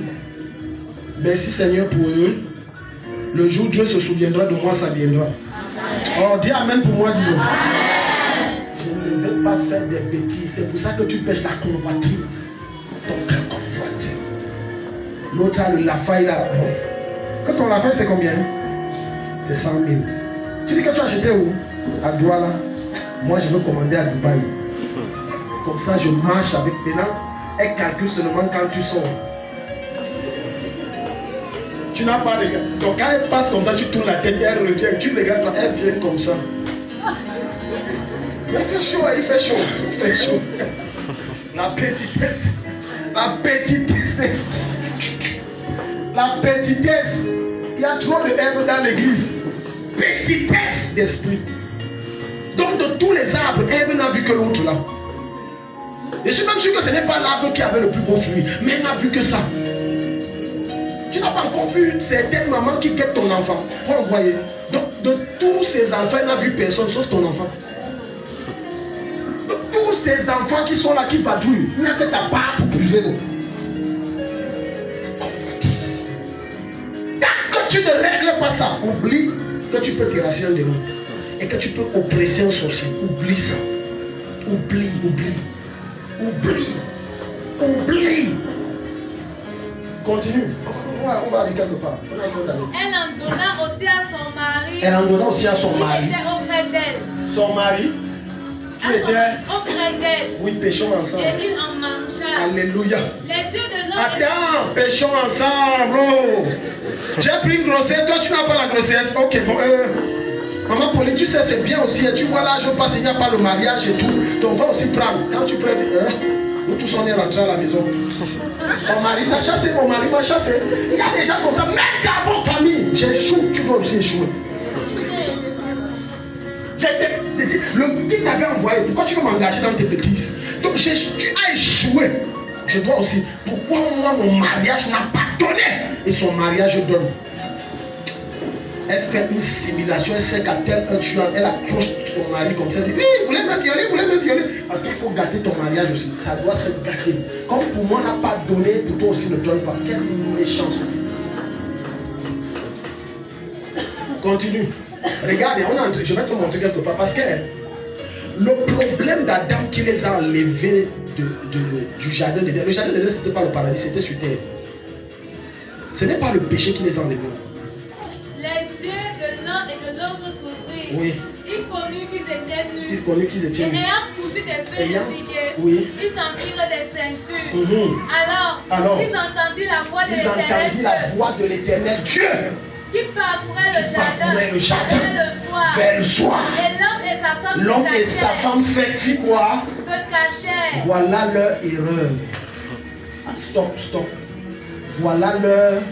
Merci Seigneur pour eux. Le jour où Dieu se souviendra de moi, ça viendra. Oh, dis Amen pour moi, dis-le. Je ne vais pas faire des bêtises. C'est pour ça que tu pêches la convoitise. Ton cœur convoite. L'autre a la faille là. Quand ton la faille, c'est combien? C'est 100 000. Tu dis que tu as acheté où? À Douala. Moi, je veux commander à Dubaï. Comme ça, je marche avec Pénal. Elle calcule seulement quand tu sors. Tu n'as pas regardé. Donc quand elle passe comme ça, tu tournes la tête, elle revient, tu regardes, elle vient comme ça. Mais il fait chaud, il fait chaud, il fait chaud. La petitesse. La petitesse. La petitesse. Il y a trop de haine dans l'église. Petitesse d'esprit. Donc de tous les arbres, Ève n'a vu que l'autre là. Je suis même sûr que ce n'est pas l'arbre qui avait le plus beau fruit, mais elle n'a vu que ça. Tu n'as pas encore vu certaines mamans qui guettent ton enfant. Vous voyez. Donc de tous ces enfants, elle n'a vu personne sauf ton enfant. De tous ces enfants qui sont là, qui vadrouillent, il n'y a que ta part pour puiser l'eau. Convoitise. Tant que tu ne règles pas ça, oublie que tu peux terrasser un démon et que tu peux oppresser un sorcier. Oublie ça. Oublie, oublie. Oublie. Oublie. Continue. On va aller quelque part. Elle en donna aussi à son mari. Elle en donna aussi à son mari. Qui était auprès d'elle. Son mari qui était auprès d'elle. Oui, péchons ensemble. Et il en mangea. Alléluia. Les yeux de l'homme. Attends, péchons ensemble. Oh. J'ai pris une grossesse, toi tu n'as pas la grossesse. Ok, bon. Maman Pauline, tu sais, c'est bien aussi. Tu vois là, je passe, il n'y a pas le mariage et tout. Donc va aussi prendre. Quand tu peux. Nous tous on est rentrés à la maison. Mon mari m'a chassé, mon mari m'a chassé. Il y a des gens comme ça, même dans vos familles. J'échoue, tu dois aussi échouer. Le qui t'avait envoyé, pourquoi tu veux m'engager dans tes bêtises? Donc tu as échoué. Je dois aussi. Pourquoi moi mon mariage n'a pas donné et son mariage donne? Elle fait une simulation, elle sait qu'à tel heure elle accroche son mari comme ça, elle dit oui, vous voulez me violer, vous voulez me violer. Parce qu'il faut gâter ton mariage aussi, ça doit se gâter. Comme pour moi n'a pas donné, pour toi aussi ne donne pas. Quelle méchanceté. Continue. Regarde, on est entré, je vais te montrer quelque part. Parce que le problème d'Adam qui les a enlevés du jardin d'Éden, le jardin d'Éden c'était pas le paradis, c'était sur terre. Ce n'est pas le péché qui les a enlevés. Les yeux de l'un et de l'autre s'ouvrirent. Oui. Ils connurent qu'ils étaient nus. Ils connurent qu'ils étaient nus. Et ayant cousu des feuilles de figuier, oui. ils s'en firent des ceintures. Alors, ils entendirent la voix de l'Éternel. Ils entendirent la voix de l'Éternel Dieu. Qui parcourait le jardin vers le soir. Et l'homme et sa femme fit quoi? Se cachèrent. Voilà leur erreur. Stop. Voilà leur erreur.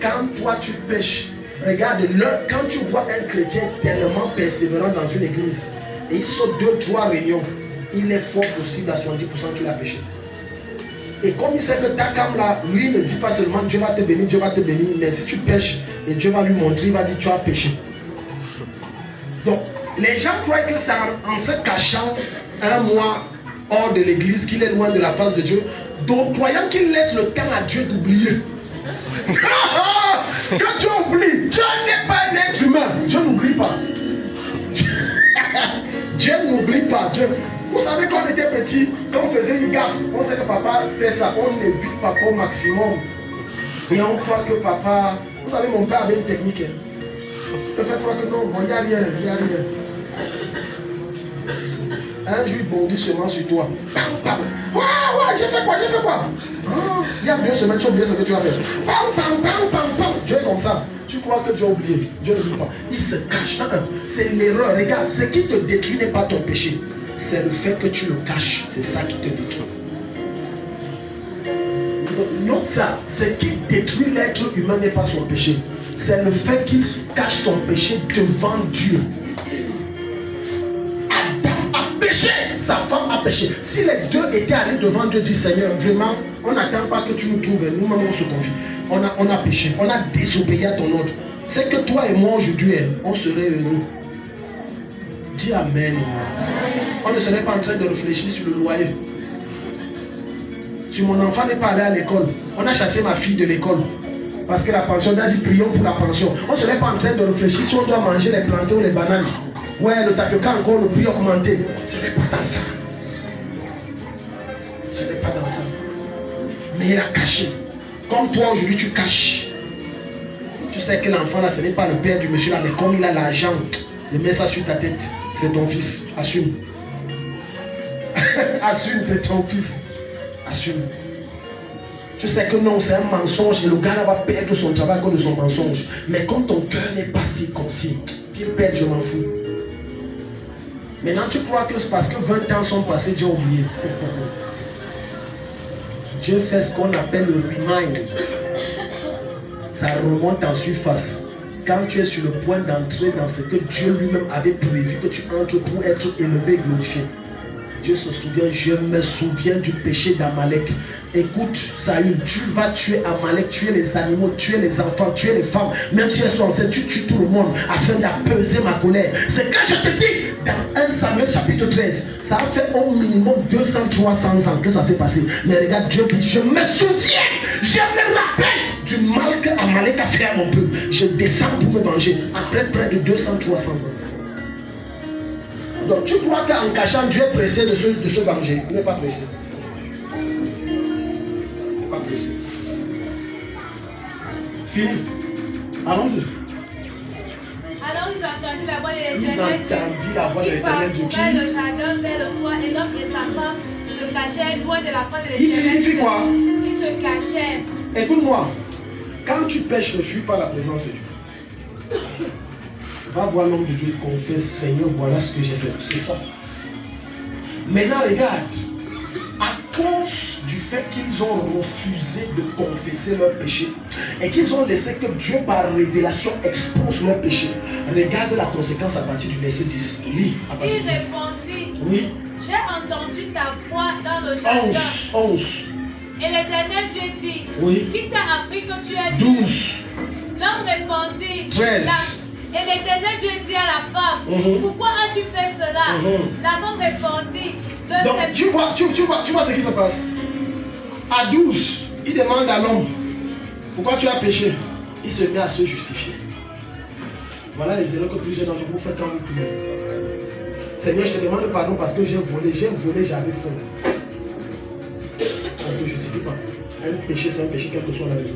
Quand toi tu pêches, regarde, quand tu vois un chrétien tellement persévérant dans une église et il saute 2-3 réunions, il est fort possible à 70% qu'il a péché. Et comme il sait que ta cam là, lui ne dit pas seulement Dieu va te bénir, mais si tu pêches et Dieu va lui montrer, il va dire tu as péché. Donc, les gens croient que c'est en se cachant un mois hors de l'église qu'il est loin de la face de Dieu, donc croyant qu'il laisse le temps à Dieu d'oublier. Quand tu oublies, Dieu n'est pas un être humain. Dieu n'oublie pas. Dieu n'oublie pas. Dieu. Vous savez, quand on était petit, quand on faisait une gaffe, on sait que papa sait ça. On évite papa au maximum. Et on croit que papa. Vous savez, mon père avait une technique. Il te fait croire que non, il n'y a rien, il n'y a rien. Un jour, il bondit seulement sur toi. Ouais, j'ai fait quoi? Il y a 2 semaines, tu as oublié ce que tu as fait. Dieu est comme ça. Tu crois que Dieu a oublié. Dieu ne dit pas. Il se cache. C'est l'erreur. Regarde, ce qui te détruit n'est pas ton péché. C'est le fait que tu le caches. C'est ça qui te détruit. Note ça. Ce qui détruit l'être humain n'est pas son péché. C'est le fait qu'il cache son péché devant Dieu. Sa femme a péché. Si les deux étaient allés devant Dieu, dit Seigneur, vraiment, on n'attend pas que tu nous trouves, nous-mêmes on se confie. On a péché, on a désobéi à ton ordre. C'est que toi et moi aujourd'hui, on serait heureux. Dis Amen. On ne serait pas en train de réfléchir sur le loyer. Si mon enfant n'est pas allé à l'école, on a chassé ma fille de l'école. Parce que la pension, on a dit prions pour la pension. On ne serait pas en train de réfléchir si on doit manger les plantains ou les bananes. Ouais, le tapioca encore, le prix augmenté. Ce n'est pas dans ça. Ce n'est pas dans ça. Mais il a caché. Comme toi aujourd'hui, tu caches. Tu sais que l'enfant là, ce n'est pas le père du monsieur là, mais comme il a l'argent, il met ça sur ta tête. C'est ton fils. Assume. assume, c'est ton fils. Assume. Tu sais que non, c'est un mensonge et le gars là va perdre son travail à cause de son mensonge. Mais quand ton cœur n'est pas circoncis, qu'il perde, je m'en fous. Maintenant, tu crois que c'est parce que 20 ans sont passés, Dieu a oublié. Dieu fait ce qu'on appelle le remind. Ça remonte en surface. Quand tu es sur le point d'entrer dans ce que Dieu lui-même avait prévu que tu entres pour être élevé et glorifié. Dieu se souvient, je me souviens du péché d'Amalek. Écoute, Saül, tu vas tuer Amalek, tuer les animaux, tuer les enfants, tuer les femmes. Même si elles sont enceintes, tu tues tout le monde afin d'apaiser ma colère. C'est que je te dis, dans 1 Samuel chapitre 13, ça a fait au minimum 200-300 ans que ça s'est passé. Mais regarde, Dieu dit, je me souviens, je me rappelle du mal qu'Amalek a fait à mon peuple. Je descends pour me venger après près de 200-300 ans. Donc tu crois qu'en cachant, Dieu est pressé de se venger. Il n'est pas pressé. Pas pressé. Fini. Allons-y. Alors ils entendirent la voix de l'Éternel. Ils entendirent la voix de l'Éternel de qui? Le jardin vers le soir et l'homme et sa femme se cachèrent loin de la face de l'Éternel. Il fait quoi? Ils se cachèrent. Écoute-moi. Quand tu pêches, ne fuis pas la présence de Dieu. Va voir l'homme de Dieu et confesse, Seigneur, voilà ce que j'ai fait. C'est ça. Maintenant, regarde. À cause du fait qu'ils ont refusé de confesser leur péché et qu'ils ont laissé que Dieu, par révélation, expose leur péché, regarde la conséquence à partir du verset 10. Lis à partir Il du 10. répondit, oui. J'ai entendu ta voix dans le jardin. 11. Et l'Éternel Dieu dit, oui. Qui t'a appris que tu es 12. L'homme répondit, 13. Et l'Éternel Dieu dit à la femme, Pourquoi as-tu fait cela? La femme répondit, donc tu vois ce qui se passe. À 12, il demande à l'homme, pourquoi tu as péché? Il se met à se justifier. Voilà les erreurs que plusieurs d'entre vous faites quand vous priez. Seigneur, je te demande pardon parce que j'ai volé, j'avais faim. Ça ne te justifie pas. Un péché, c'est un péché, quelle que soit la raison.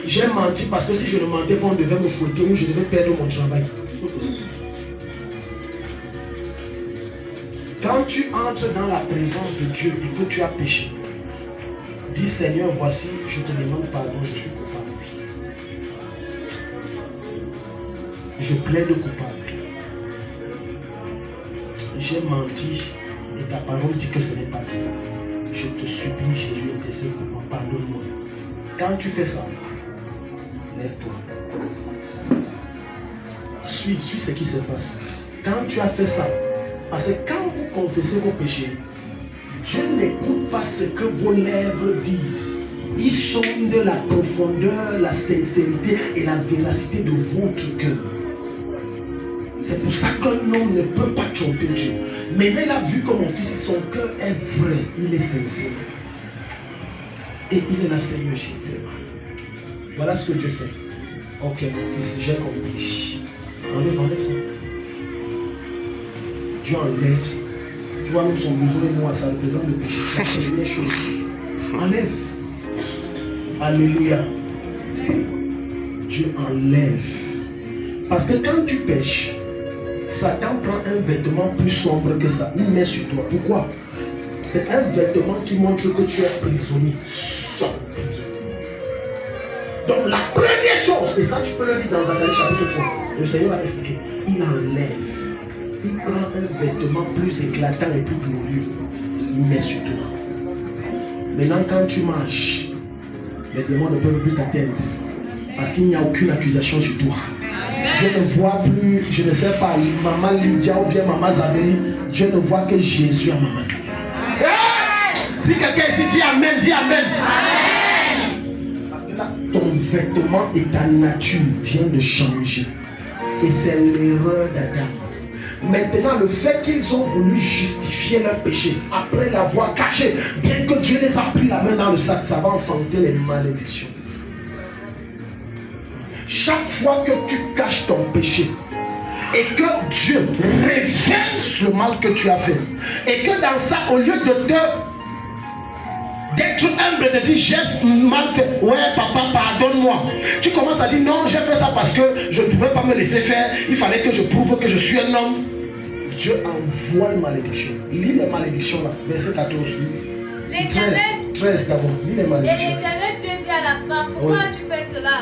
J'ai menti parce que si je ne mentais pas, on devait me fouetter ou je devais perdre mon travail. Quand tu entres dans la présence de Dieu et que tu as péché, dis Seigneur, voici, je te demande pardon, je suis coupable. Je plaide coupable. J'ai menti et ta parole dit que ce n'est pas vrai. Je te supplie, Jésus, intercède pour moi, pardonne-moi. Quand tu fais ça, lève-toi. Suis ce qui se passe. Quand tu as fait ça, parce que quand vous confessez vos péchés, Dieu n'écoute pas ce que vos lèvres disent. Il sonde la profondeur, la sincérité et la véracité de votre cœur. C'est pour ça qu'un homme ne peut pas tromper Dieu. Mais il a vu que mon fils, son cœur est vrai, il est sincère. Et il est là, Seigneur, j'ai fait. Voilà ce que Dieu fait. Ok, mon fils, j'ai compris. Enlève ça. Dieu enlève ça. Tu vois, nous sommes besoin de moi, ça représente le péché. La première chose. Enlève. Alléluia. Dieu enlève. Parce que quand tu pêches, Satan prend un vêtement plus sombre que ça. Il met sur toi. Pourquoi? C'est un vêtement qui montre que tu es prisonnier. Sans prisonnier. Donc la première chose, et ça tu peux le lire dans Zacharie chapitre 3, le Seigneur va expliquer, il enlève. Il prend un vêtement plus éclatant et plus glorieux. Il met sur toi. Maintenant quand tu marches, les démons ne peuvent plus t'atteindre. Parce qu'il n'y a aucune accusation sur toi. Dieu ne voit plus, je ne sais pas, maman Lydia ou bien maman Zabéry. Dieu ne voit que Jésus à maman Zabéry. Hey! Si quelqu'un ici dit Amen, dis Amen. Parce que là, ton vêtement et ta nature viennent de changer. Et c'est l'erreur d'Adam. Maintenant, le fait qu'ils ont voulu justifier leur péché après l'avoir caché, bien que Dieu les a pris la main dans le sac, ça va enfanter les malédictions. Chaque fois que tu caches ton péché et que Dieu révèle le mal que tu as fait et que dans ça, au lieu d'être humble, de dire j'ai mal fait, ouais papa pardonne-moi, tu commences à dire non j'ai fait ça parce que je ne pouvais pas me laisser faire, il fallait que je prouve que je suis un homme. Dieu envoie une malédiction. Lis les malédictions là, verset 14. 13 d'abord, lis les Et malédictions. l'Éternel Dieu dit à la femme, pourquoi as-tu fait cela?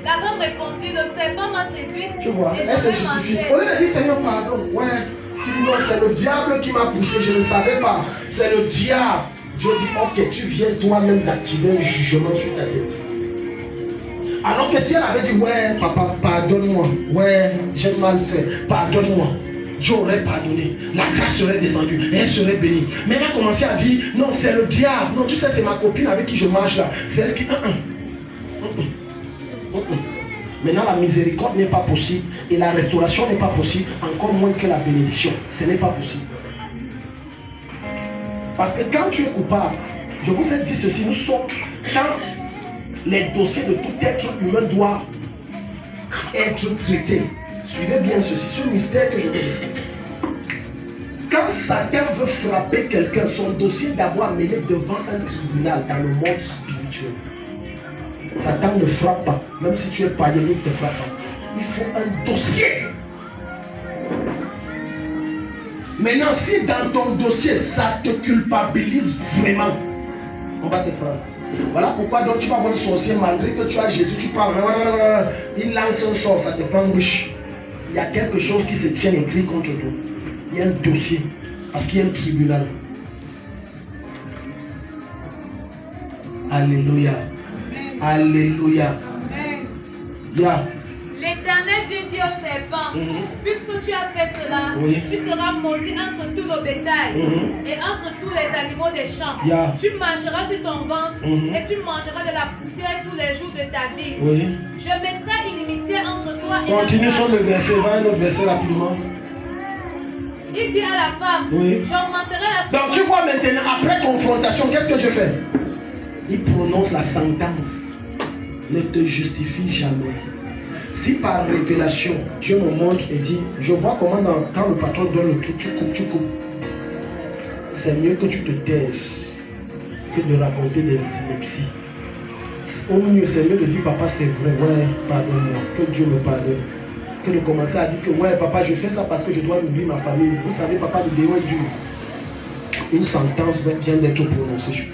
La femme répondit, le serpent m'a séduite. Tu vois, et elle se j'en ai justifie. mangé. Au lieu de dire Seigneur, pardon, ouais, tu dis non, c'est le diable qui m'a poussé, je ne savais pas. C'est le diable. Dieu dit, ok, tu viens toi-même d'activer un jugement sur ta tête. Alors que si elle avait dit, ouais, papa, pardonne-moi, ouais, j'ai mal fait, pardonne-moi, Dieu aurait pardonné, la grâce serait descendue, et elle serait bénie. Mais elle a commencé à dire, non, c'est le diable, non, tu sais, c'est ma copine avec qui je marche là, c'est elle qui. Maintenant, la miséricorde n'est pas possible, et la restauration n'est pas possible, encore moins que la bénédiction, ce n'est pas possible. Parce que quand tu es coupable, je vous ai dit ceci, nous sommes, quand les dossiers de tout être humain doivent être traités. Suivez bien ceci, ce mystère que je vais expliquer. Quand Satan veut frapper quelqu'un, son dossier d'abord amené devant un tribunal dans le monde spirituel. Satan ne frappe pas, même si tu es païen, il ne te frappe pas. Il faut un dossier. Maintenant, si dans ton dossier, ça te culpabilise vraiment, on va te prendre. Voilà pourquoi donc tu vas voir un sorcier, malgré que tu as Jésus, tu parles, il lance un sort, ça te prend riche. Il y a quelque chose qui se tient écrit contre toi. Il y a un dossier, parce qu'il y a un tribunal. Alléluia. Alléluia. Yeah. L'Éternel Dieu dit au serpent, puisque tu as fait cela, tu seras maudit entre tout le bétail et entre tous les animaux des champs. Tu marcheras sur ton ventre et tu mangeras de la poussière tous les jours de ta vie. Je mettrai inimitié entre toi et continue sur le verset, va un autre verset rapidement. Il dit à la femme, j'augmenterai la... Donc tu vois maintenant, après confrontation, qu'est-ce que Dieu fait? Il prononce la sentence. Ne te justifie jamais. Si par révélation, Dieu me montre et dit, je vois comment quand le patron donne le truc, tu coupes. C'est mieux que tu te taises que de raconter des inepties. Au mieux, c'est mieux de dire, papa, c'est vrai, ouais, pardonne-moi, que Dieu me pardonne. Que de commencer à dire que, ouais, papa, je fais ça parce que je dois nourrir ma famille. Vous savez, papa, le déo est dur. Une sentence vient d'être prononcée.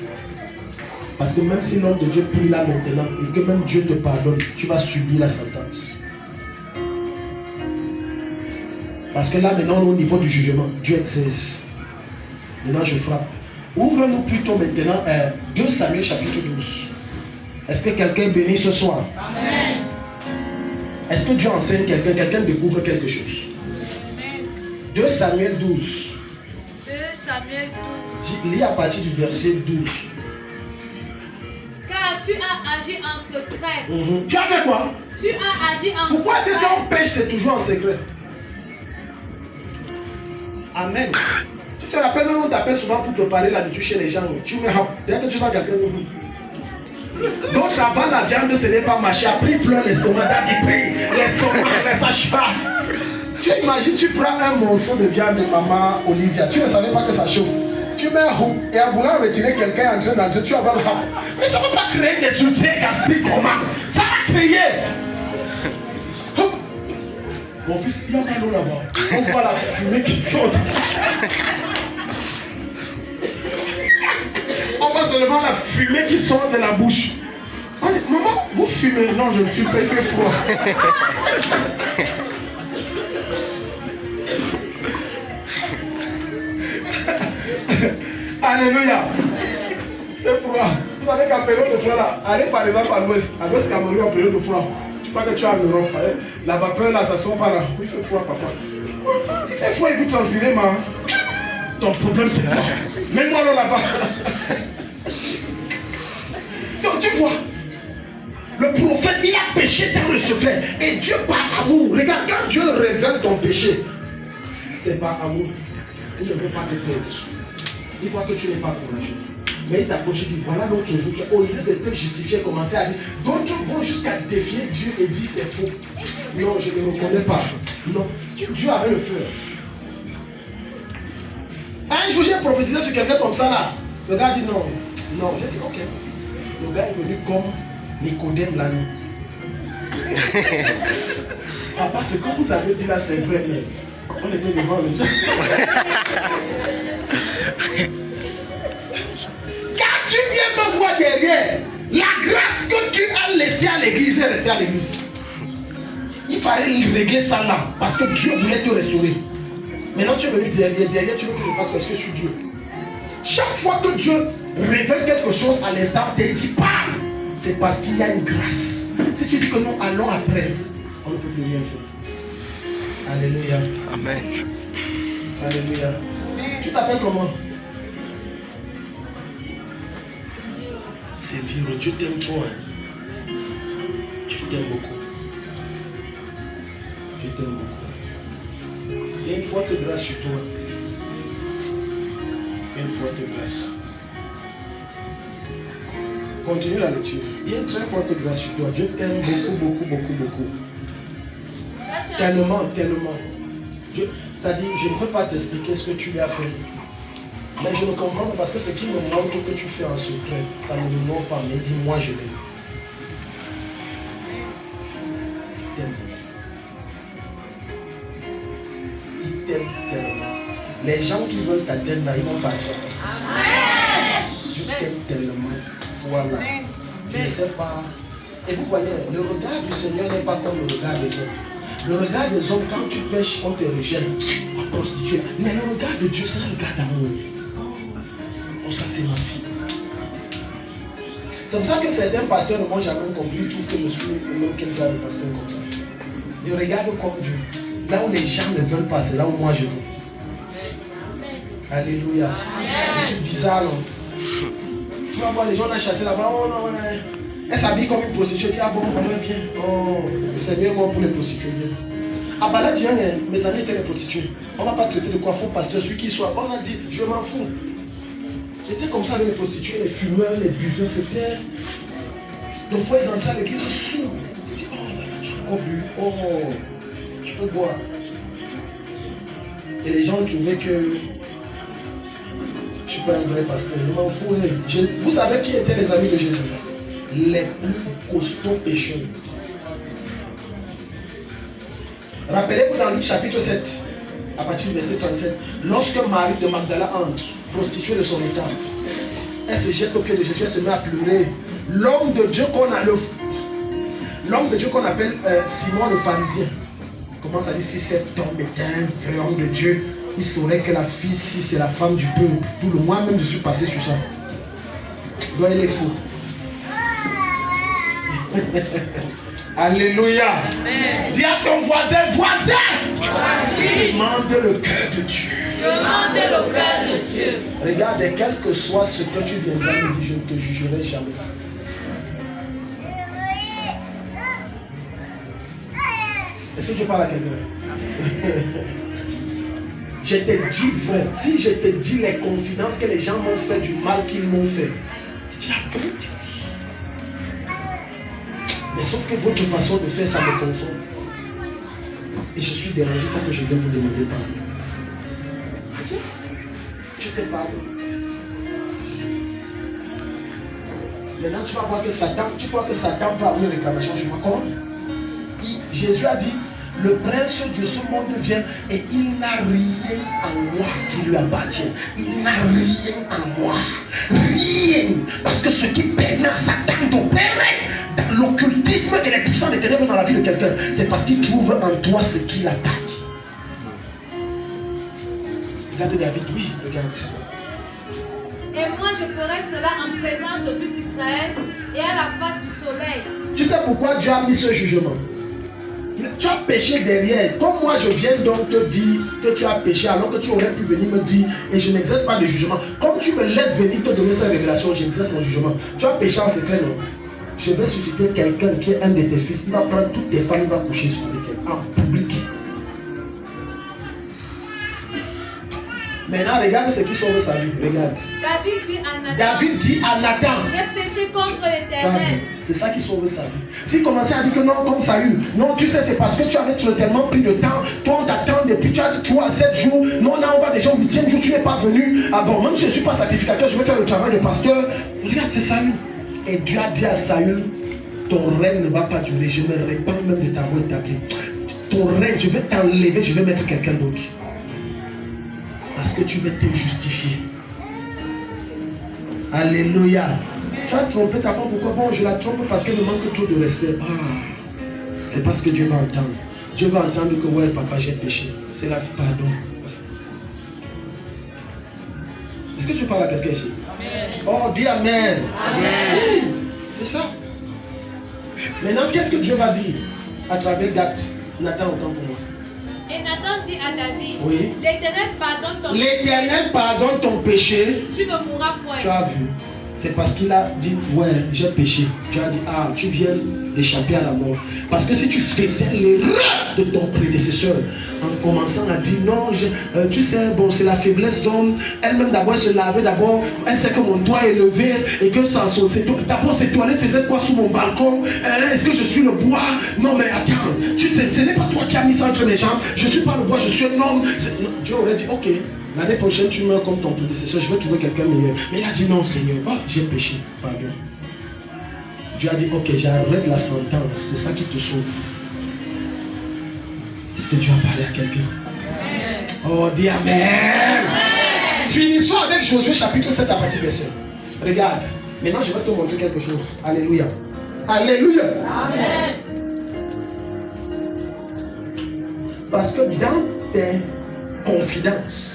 Parce que même si l'homme de Dieu prie là maintenant et que même Dieu te pardonne, tu vas subir la sentence. Parce que là maintenant au niveau du jugement, Dieu exerce. Maintenant je frappe. Ouvre-nous plutôt maintenant 2 Samuel chapitre 12. Est-ce que quelqu'un est béni ce soir? Amen. Est-ce que Dieu enseigne quelqu'un? Quelqu'un découvre quelque chose? Amen. 2 Samuel 12. 2 Samuel 12. Lis à partir du verset 12. Car tu as agi en secret. Tu as fait quoi? Tu as agi en Pourquoi secret. Pourquoi quand on pêche, c'est toujours en secret? Amen. Tu te rappelles, même on t'appelle souvent pour préparer la nourriture chez les gens. Tu mets dès que tu sens quelqu'un. Donc avant la viande, ce n'est pas marché. Après, il pleure l'estomac. Daddy prie. L'estomac ne sache pas. Tu imagines, tu prends un morceau de viande de maman Olivia. Tu ne savais pas que ça chauffe. Tu mets un hook et en voulant retirer quelqu'un en train d'entrer, tu avales le hap. Mais ça ne va pas créer des outils d'Afrique comment? Ça va créer. Mon fils, il y a pas l'eau là-bas. On voit la fumée qui saute. On voit seulement la fumée qui sort de la bouche. On dit, maman, vous fumez? Non, je ne fume pas, il fait froid. Alléluia. C'est froid. Vous savez qu'en période de froid là, allez par exemple à l'ouest Cameroun en période de froid. Tu crois que tu es en Europe. La vapeur là, ça sort pas là. Il fait froid, papa. Il fait froid et vous transpirez, maman. Ton problème c'est quoi? Mets-moi là-bas. Donc tu vois, le prophète il a péché dans le secret. Et Dieu par amour. Regarde, quand Dieu révèle ton péché, c'est par amour. Il ne veut pas te perdre. Il voit que tu n'es pas courageux. Mais il t'approche et dit, voilà l'autre jour, au lieu de te justifier, commencer à dire, d'autres vont jusqu'à défier Dieu et dire c'est faux. Non, je ne reconnais pas. Non, Dieu avait le feu. Un jour, j'ai prophétisé sur quelqu'un comme ça là. Le gars dit non. Non, j'ai dit ok. Le gars est venu comme Nicodème la nuit. Papa, ce que vous avez dit là, c'est vrai. On était devant les gens. Quand tu viens me voir derrière, la grâce que tu as laissée à l'église est restée à l'église. Il fallait régler ça là, parce que Dieu voulait te restaurer. Maintenant tu es venu derrière, tu veux que je fasse parce que je suis Dieu. Chaque fois que Dieu révèle quelque chose à l'instant, tu dis parle. C'est parce qu'il y a une grâce. Si tu dis que nous allons après, on ne peut plus rien faire. Alléluia. Amen. Alléluia. Tu t'appelles comment? C'est vieux, Dieu t'aime trop. Hein? Dieu t'aime beaucoup. Dieu t'aime beaucoup. Il y a une forte grâce sur toi. Il y a une forte grâce. Continue la lecture. Il y a une très forte grâce sur toi. Dieu t'aime beaucoup. Tellement. Dieu t'a dit, je ne peux pas t'expliquer ce que tu lui as fait. Mais je le comprends parce que ce qui me montre que tu fais en secret, ça ne me montre pas. Mais dis-moi, je l'aime. Il t'aime tellement. Les gens qui veulent t'atteindre là, ils vont partir. Dieu t'aime tellement. Voilà. Je ne sais pas. Et vous voyez, le regard du Seigneur n'est pas comme le regard des hommes. Le regard des hommes, quand tu pêches, on te rejette, on prostitue. Mais le regard de Dieu, c'est un regard d'amour. Oh, ça c'est ma fille. C'est pour ça que certains pasteurs ne m'ont jamais compris. Ils trouvent que je suis le même quel genre de pasteur comme ça. Ils regardent comme Dieu. Là où les gens ne veulent pas, c'est là où moi je veux. Alléluia. Je suis bizarre, non? Tu vas voir les gens, on a chassé là-bas. Oh non, non. Elle s'habille comme une prostituée. Elle dit, ah bon, maman, viens. Oh, c'est mieux moi pour les prostituées. Ah bah là, dis, mes amis étaient les prostituées. On ne va pas traiter de coiffeur, pasteur, celui qui soit. On a dit, je m'en fous. J'étais comme ça avec les prostituées, les fumeurs, les buveurs. C'était. Des fois, ils entraient à l'église sous. Je dis, oh, tu as encore bu. Oh, tu peux boire. Et les gens trouvaient que. Je ne suis pas un vrai pasteur. Je m'en fous. Vous savez qui étaient les amis de Jésus? Les plus costauds pécheurs. Rappelez-vous dans Luc chapitre 7, à partir du verset 37, lorsque Marie de Magdala entre, prostituée de son état, elle se jette au pied de Jésus, elle se met à pleurer. L'homme de Dieu qu'on appelle Simon le pharisien, commence à dire, si cet homme est un vrai homme de Dieu, il saurait que la fille, si c'est la femme du peuple, tout le moi-même je suis passé sur ça. Donc il est faux. Alléluia. Amen. Dis à ton voisin, demande le cœur de Dieu. Demande le cœur de Dieu. Regarde, quel que soit ce que tu viendras me dire, je ne te jugerai jamais. Est-ce que je parle à quelqu'un? Je te dis vrai. Si je te dis les confidences que les gens m'ont fait, du mal qu'ils m'ont fait, tu dis, ah bon? Mais sauf que votre façon de faire, ça me confond. Et je suis dérangé, il faut que je vienne vous demander pardon. Je te pardonne. Maintenant, tu vas voir que Satan, tu crois que Satan peut avoir une réclamation sur moi. Comment? Jésus a dit, le prince de ce monde vient et il n'a rien en moi qui lui appartient. Il n'a rien en moi. Rien. Parce que ce qui permet à Satan d'opérer dans l'occultisme et les puissants des ténèbres dans la vie de quelqu'un, c'est parce qu'il trouve en toi ce qui l'appartient. Regarde David, oui, regarde. Et moi je ferai cela en présence de tout Israël et à la face du soleil. Tu sais pourquoi Dieu a mis ce jugement? Tu as péché derrière. Comme moi je viens donc te dire que tu as péché alors que tu aurais pu venir me dire et je n'exerce pas de jugement. Comme tu me laisses venir te donner cette révélation, j'exerce mon jugement. Tu as péché en secret, non? Je vais susciter quelqu'un qui est un de tes fils. Il va prendre toutes tes femmes, il va coucher sur lesquelles en public. Maintenant, regarde ce qui sauve sa vie. Regarde. David dit à Nathan. J'ai péché contre l'Éternel. C'est ça qui sauve sa vie. S'il commençait à dire que non, comme Saül, non, tu sais, c'est parce que tu avais tellement pris de temps. Toi, on t'attend depuis, tu as dit 3 à 7 jours. Non, là, on va déjà au 8e jour, tu n'es pas venu. Ah bon, même si je ne suis pas sacrificateur, je vais faire le travail de pasteur. Regarde, c'est Saül. Et Dieu a dit à Saül, ton règne ne va pas durer, je me répands même de ta voix établie. ton règne, je vais t'enlever, je vais mettre quelqu'un d'autre. Parce que tu veux te justifier. Alléluia. Tu as trompé ta femme, pourquoi? Bon, je la trompe parce qu'elle me manque trop de respect. C'est parce que Dieu va entendre. Dieu va entendre que ouais, papa, j'ai péché. C'est la pardon. Est-ce que tu parles à quelqu'un ici? Amen. Oh, dis Amen. Amen. Oui, c'est ça. Maintenant, qu'est-ce que Dieu va dire à travers Gad? Nathan, autant pour moi. Et Nathan dit à David, oui. L'Éternel pardonne ton péché. L'Éternel pardonne ton péché. Tu ne mourras point. Tu as vu. C'est parce qu'il a dit, ouais, j'ai péché. Tu as dit, ah, tu viens d'échapper à la mort. Parce que si tu faisais l'erreur de ton prédécesseur, en commençant à dire, non, tu sais, bon, c'est la faiblesse d'homme. Elle-même d'abord se lavait, d'abord, elle sait que mon toit est levé et que ça, d'abord ses toilettes faisaient quoi sous mon balcon? Est-ce que je suis le bois? Non, mais attends, tu sais, ce n'est pas toi qui as mis ça entre mes jambes. Je ne suis pas le bois, je suis un homme. Dieu aurait dit, ok. L'année prochaine, tu meurs comme ton prédécesseur, je vais trouver quelqu'un meilleur. Mais il a dit non, Seigneur, oh, j'ai péché, pardon. Dieu a dit, ok, j'arrête la sentence, c'est ça qui te sauve. Est-ce que Dieu a parlé à quelqu'un? Oh, dis Amen. Finissons avec Josué chapitre 7 à partir de verset. Regarde, maintenant je vais te montrer quelque chose. Alléluia. Alléluia. Amen. Parce que dans tes confidences,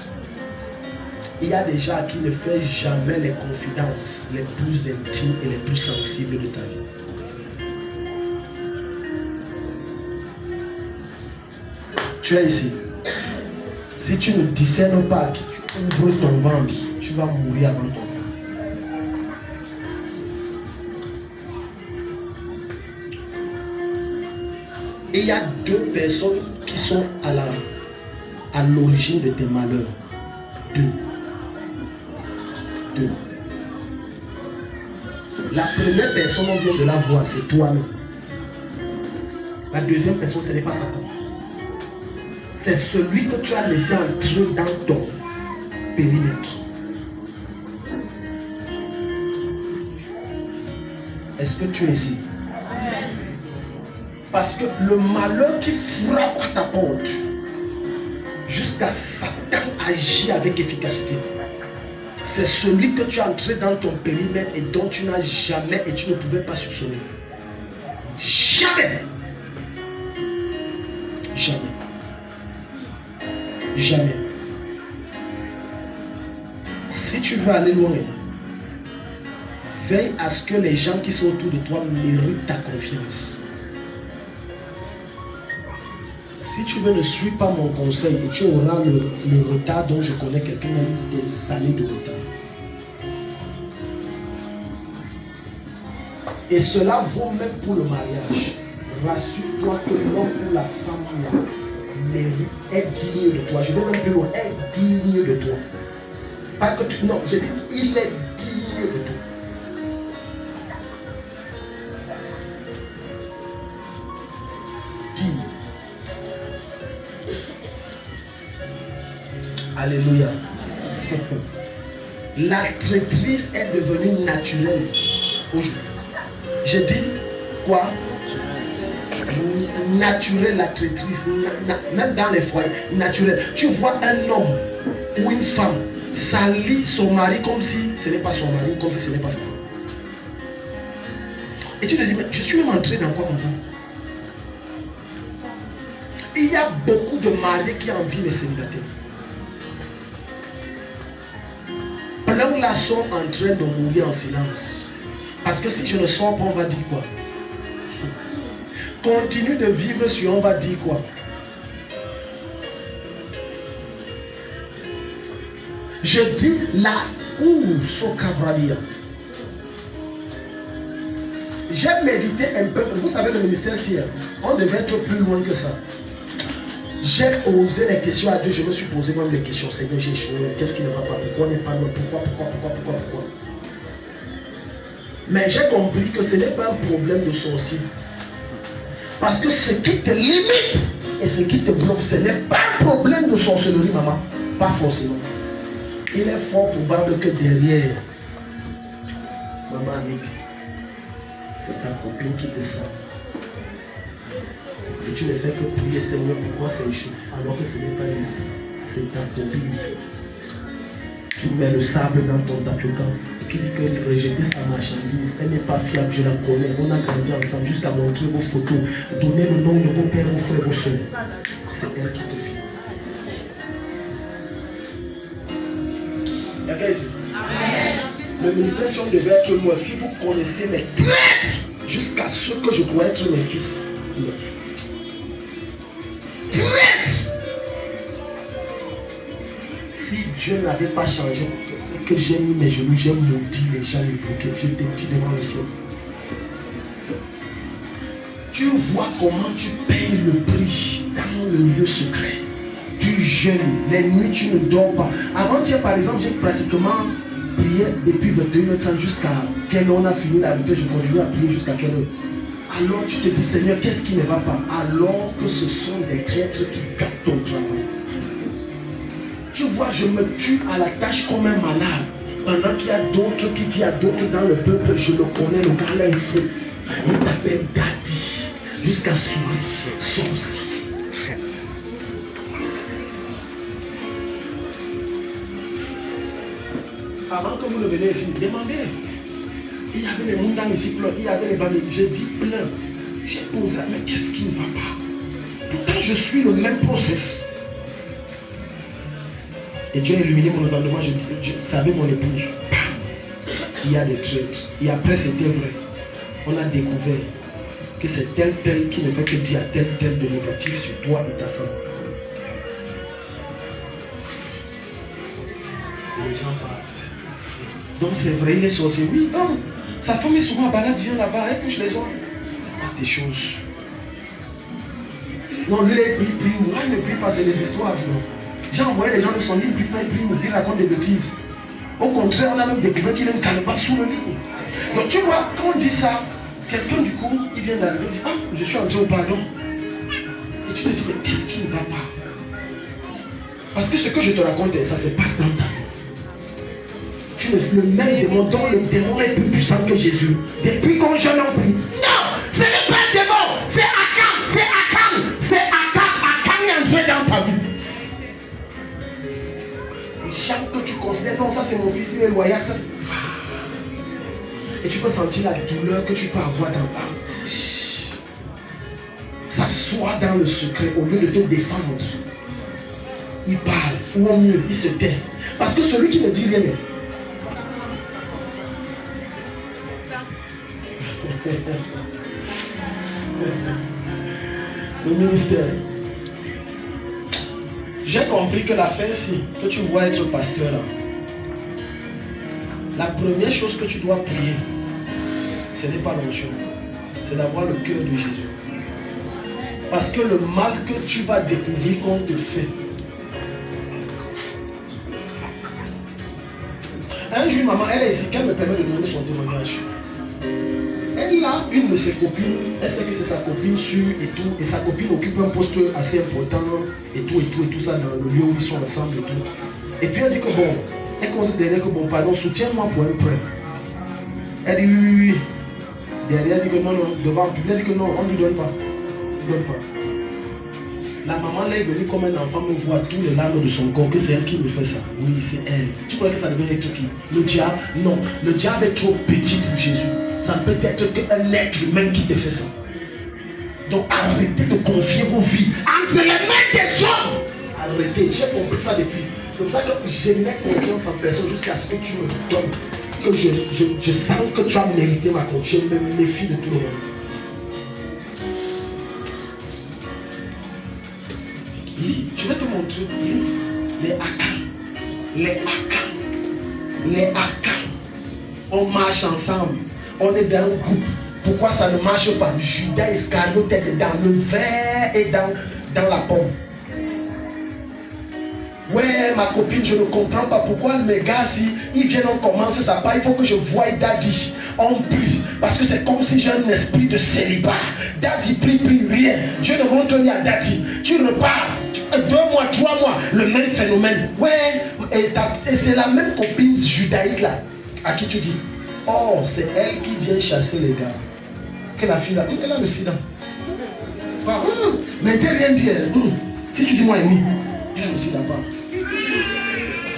il y a des gens qui ne font jamais les confidences les plus intimes et les plus sensibles de ta vie. Tu es ici. Si tu ne discernes pas que tu ouvres ton ventre, tu vas mourir avant ton temps. Et il y a deux personnes qui sont à l'origine de tes malheurs. Deux. La première personne, on vient de la voir, c'est toi-même. La deuxième personne, ce n'est pas Satan. C'est celui que tu as laissé entrer dans ton périmètre. Est-ce que tu es ici? Parce que le malheur qui frappe à ta porte, jusqu'à Satan agit avec efficacité. C'est celui que tu as entré dans ton périmètre et dont tu n'as jamais et tu ne pouvais pas soupçonner. Jamais. Jamais. Jamais. Si tu veux aller loin, veille à ce que les gens qui sont autour de toi méritent ta confiance. Si tu veux, ne suis pas mon conseil et tu auras le retard dont je connais quelqu'un qui a eu des années de retard. Et cela vaut même pour le mariage. Rassure-toi que l'homme ou la femme est digne de toi. Je vais même plus loin, est digne de toi. Pas que tu... Non, je dis, il est digne de toi. Digne. Alléluia. La traîtrise est devenue naturelle aujourd'hui. Je dis quoi? Naturel, la traîtrise, même dans les foyers, naturel. Tu vois un homme ou une femme salir son mari comme si ce n'est pas son mari, comme si ce n'est pas sa femme. Et tu te dis, mais je suis même entré dans quoi comme ça? Il y a beaucoup de maris qui envient les célibataires. Plein là sont en train de mourir en silence. Parce que si je ne sors pas, on va dire quoi? Continue de vivre sur, on va dire quoi? Je dis là où Sokabralia. J'ai médité un peu. Vous savez, le ministère hier, on devait être plus loin que ça. J'ai posé les questions à Dieu. Je me suis posé même des questions. Seigneur, j'ai échoué. Qu'est-ce qui ne va pas? Pourquoi on n'est pas loin? Pourquoi? Mais j'ai compris que ce n'est pas un problème de sorcier. Parce que ce qui te limite et ce qui te bloque, ce n'est pas un problème de sorcellerie, maman. Pas forcément. Il est fort probable que derrière, maman amique, c'est ta copine qui te sent. Et tu ne fais que prier, Seigneur, pourquoi c'est échoué? Alors que ce n'est pas l'esprit, c'est ta copine. Tu mets le sable dans ton tapioca. Qui dit que rejeter sa marchandise, elle n'est pas fiable, je la connais. On a grandi ensemble jusqu'à montrer vos photos. Donnez le nom de vos pères, vos frères, vos soeurs. C'est elle qui te fait. Il y a quelqu'un ici? Le ministère si on devait être moi. Si vous connaissez mes traîtres jusqu'à ce que je pourrais être mes fils. Traîtres! Si Dieu n'avait pas changé, c'est que j'ai mis mes genoux, j'ai maudit les gens, les bloqués, j'étais dit devant le ciel. Tu vois comment tu payes le prix dans le lieu secret. Tu jeûnes, les nuits tu ne dors pas. Avant-hier par exemple, j'ai pratiquement prié depuis 21h30 jusqu'à quelle heure on a fini la vérité, je continue à prier jusqu'à quelle heure. Alors tu te dis Seigneur, qu'est-ce qui ne va pas? Alors que ce sont des traîtres qui gâtent ton travail. Tu vois, je me tue à la tâche comme un malade. Pendant qu'il y a d'autres qui disent à d'autres dans le peuple, je le connais, le gars là il faut. Il t'appelle Daddy. Jusqu'à sourire, sorcier. Avant que vous ne veniez ici, demandez. Il y avait les montagnes ici plein, il y avait les bandes, j'ai dit plein. J'ai posé, mais qu'est-ce qui ne va pas? Pourtant, je suis le même process. Et Dieu a illuminé mon entendement, je savais mon épouse. Il y a des traîtres. Et après, c'était vrai. On a découvert que c'est tel qui ne fait que dire tel de négatif sur toi et ta femme. Et les gens partent. Donc c'est vrai, il est sorcier. Oui, donc, sa femme est souvent en balade, vient là-bas, elle touche les autres. C'est des choses. Non, lui, il prie. Moi, il ne prie pas, c'est des histoires. J'ai envoyé les gens de son lit, il prie, il raconte des bêtises. Au contraire, on a même découvert qu'il a une calebasse sous le lit. Donc tu vois, quand on dit ça, quelqu'un du coup, il vient d'arriver, il dit, ah, je suis entré au pardon. Et tu te dis, mais qu'est-ce qui ne va pas? Parce que ce que je te raconte, ça se passe dans ta vie. Le même démon, dont le démon est plus puissant que Jésus. Depuis qu'on jeûne en prie. Non, ce n'est pas un démon, c'est Akam, c'est Akam est entré dans ta vie. Chaque que tu considères, non, ça c'est mon fils, il est loyal, ça. Et tu peux sentir la douleur que tu peux avoir dans l'âme. S'assoit dans le secret au lieu de te défendre. Il parle, ou au mieux, il se tait. Parce que celui qui ne dit rien, mais... Le ministère. J'ai compris que l'affaire, si que tu vois être pasteur là, la première chose que tu dois prier, ce n'est pas l'onction, c'est d'avoir le cœur de Jésus. Parce que le mal que tu vas découvrir qu'on te fait. Un jour, maman, elle est ici, qu'elle me permet de donner son témoignage. Elle a une de ses copines, elle sait que c'est sa copine sûre et tout, et sa copine occupe un poste assez important et tout ça dans le lieu où ils sont ensemble et tout. Et puis elle dit que bon, elle considère que bon, pardon, soutiens-moi pour un prêt. Elle dit oui. Derrière, elle dit que non, devant le public, elle dit que non, on ne lui donne pas. Il ne donne pas. La maman là est venue comme un enfant me voit tous les larmes de son corps, que c'est elle qui me fait ça. Oui, c'est elle. Tu crois que ça devait être qui? Le diable? Non, le diable est trop petit pour Jésus. Ça ne peut être qu'un être humain qui te fait ça. Donc arrêtez de confier vos vies entre les mains des hommes. Arrêtez, j'ai compris ça depuis. C'est pour ça que je n'ai confiance en personne jusqu'à ce que tu me donnes. Que je sens que tu as mérité ma confiance. Je me méfie de tout le monde. Oui, je vais te montrer les Akam. On marche ensemble. On est dans un groupe. Pourquoi ça ne marche pas? Judas Iscariote est dans le verre et dans la pomme. Ouais, ma copine, je ne comprends pas pourquoi mes gars, si ils viennent, on commence ça part, il faut que je voie Daddy. On prie. Parce que c'est comme si j'ai un esprit de célibat. Daddy prie rien. Dieu ne montre rien à Daddy. Tu repars. 2 mois, 3 mois, le même phénomène. Ouais, et c'est la même copine judaïque là, à qui tu dis. Oh, c'est elle qui vient chasser les gars. Que la fille là, elle a le sida. Mais t'es rien dit. Si tu dis moi ennemi, il est aussi là-bas.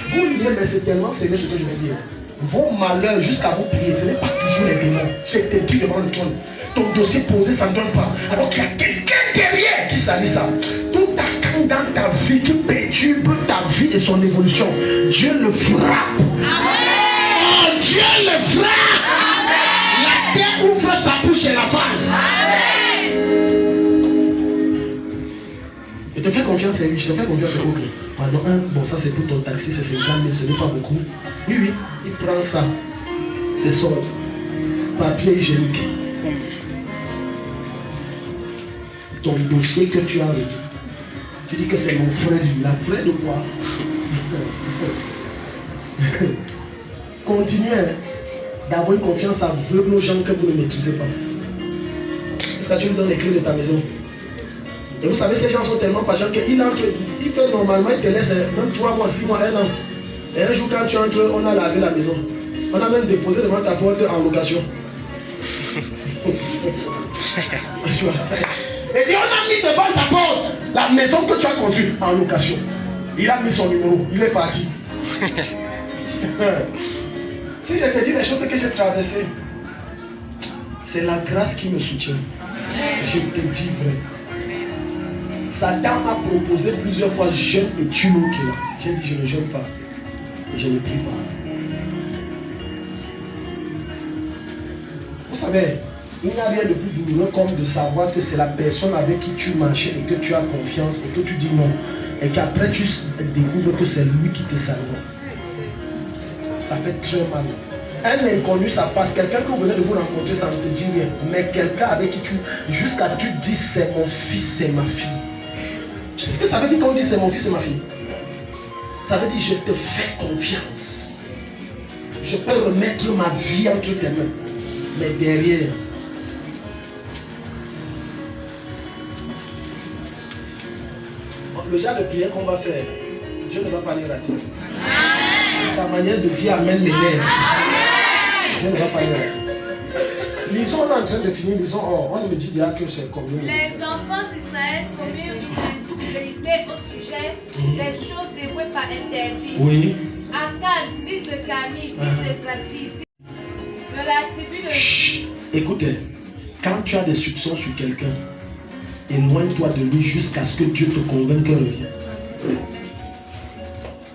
Vous liez, mais c'est tellement sérieux ce que je veux dire. Vos malheurs jusqu'à vous prier, ce n'est pas toujours les démons. Je te dis devant le trône. Ton dossier posé, ça ne donne pas. Alors qu'il y a quelqu'un derrière qui salit ça. Tout attend dans ta vie qui perturbe ta vie et son évolution. Dieu le frappe. Amen. Oh, Dieu le frappe. Amen. La terre ouvre sa bouche et la femme. Je te fais confiance, oui, je te fais confiance, ok. Pardon, bon, ça c'est pour ton taxi, c'est 50 000, ce n'est pas beaucoup. Oui, oui, il prend ça. C'est son papier hygiénique. Ton dossier que tu as reçu. Tu dis que c'est mon frère, la frère de quoi? Continuez d'avoir une confiance aveugle aux gens que vous ne maîtrisez pas. Est-ce que tu lui donnes les clés de ta maison? Et vous savez, ces gens sont tellement patients qu'il entre, il fait normalement, il te laisse même 3 mois, 6 mois, 1 an. Et un jour, quand tu entres, on a lavé la maison. On a même déposé devant ta porte en location. Et puis on a mis devant ta porte la maison que tu as conçue en location. Il a mis son numéro, il est parti. Si je te dis les choses que j'ai traversées, c'est la grâce qui me soutient. Je te dis vrai. Satan m'a proposé plusieurs fois jeûne et tu l'autre là. J'ai dit je ne jeûne pas. Et je ne prie pas. Vous savez, il n'y a rien de plus douloureux comme de savoir que c'est la personne avec qui tu marches et que tu as confiance et que tu dis non. Et qu'après tu découvres que c'est lui qui te salue. Ça fait très mal. Un inconnu ça passe. Quelqu'un que vous venez de vous rencontrer, ça ne te dit rien. Mais quelqu'un avec qui tu, jusqu'à tu dis c'est mon fils, c'est ma fille. Tu sais ce que ça veut dire quand on dit c'est mon fils et ma fille? Ça veut dire je te fais confiance. Je peux remettre ma vie entre tes mains. Mais derrière, le genre de prière qu'on va faire, Dieu ne va pas les rater. Ta manière de dire amen m'énerve. Dieu ne va pas les rater. Lisons, on est en train de finir, lisons, on me dit déjà que c'est combien. Les enfants d'Israël commirent une vérité au sujet des choses dévouées par interdit. Oui. Akan, fils de Camille, fils de Zabdi, de la tribu de... Chut. Écoutez, quand tu as des soupçons sur quelqu'un, éloigne-toi de lui jusqu'à ce que Dieu te convainque qu'il revienne.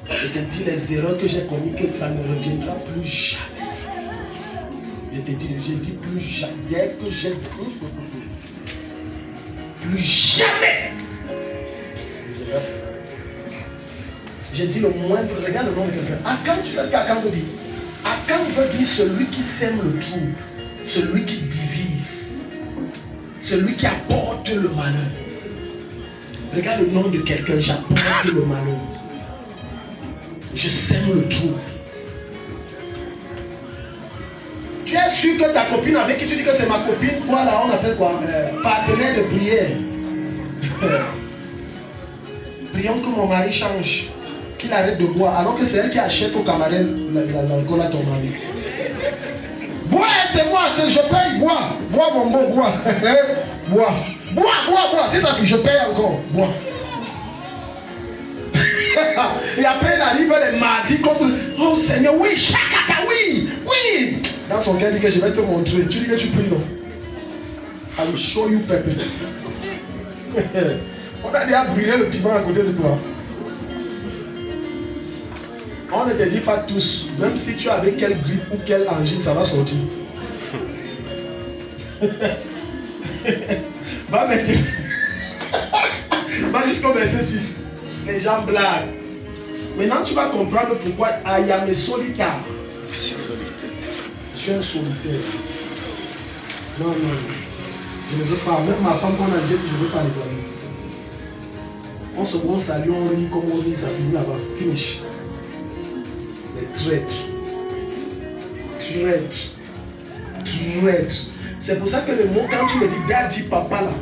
Je te dis les erreurs que j'ai commises, que ça ne reviendra plus jamais. Je te dis, j'ai dit plus jamais. Dès que j'ai plus jamais. J'ai dit le moindre, regarde le nom de quelqu'un. Akan, tu sais ce qu'Akan veut dire? Akan veut dire celui qui sème le trouble, celui qui divise, celui qui apporte le malheur. Regarde le nom de quelqu'un, j'apporte le malheur. Je sème le trouble. Tu es sûr que ta copine avec qui tu dis que c'est ma copine, quoi là, on appelle quoi? Partenaire de prière. Prions que mon mari change, qu'il arrête de boire, alors que c'est elle qui achète au camarade l'alcool à ton mari. Bois, c'est moi, je paye, bois. Bois mon bon, bois. Bois. Bois. C'est ça que je paye encore. Bois. Et après, il arrive les mardis contre. Oh Seigneur, oui, chakata, oui. Dans son cœur, il dit que je vais te montrer. Tu dis que tu pries, non? I will show you Pepe. On a déjà brûlé le piment à côté de toi. On ne te dit pas tous, même si tu as avec quelle grippe ou quelle angine, ça va sortir. Va mettre. Va jusqu'au verset 6. Les gens blaguent. Maintenant, tu vas comprendre pourquoi I am a solitaire. Je suis un solitaire. Non. Je ne veux pas. Même ma femme, quand on a dit, je ne veux pas les amis. On se voit, on salue, on rit comme on rit, ça finit là-bas. Finish. Les traîtres. C'est pour ça que le mot, quand tu me dis daddy, papa là,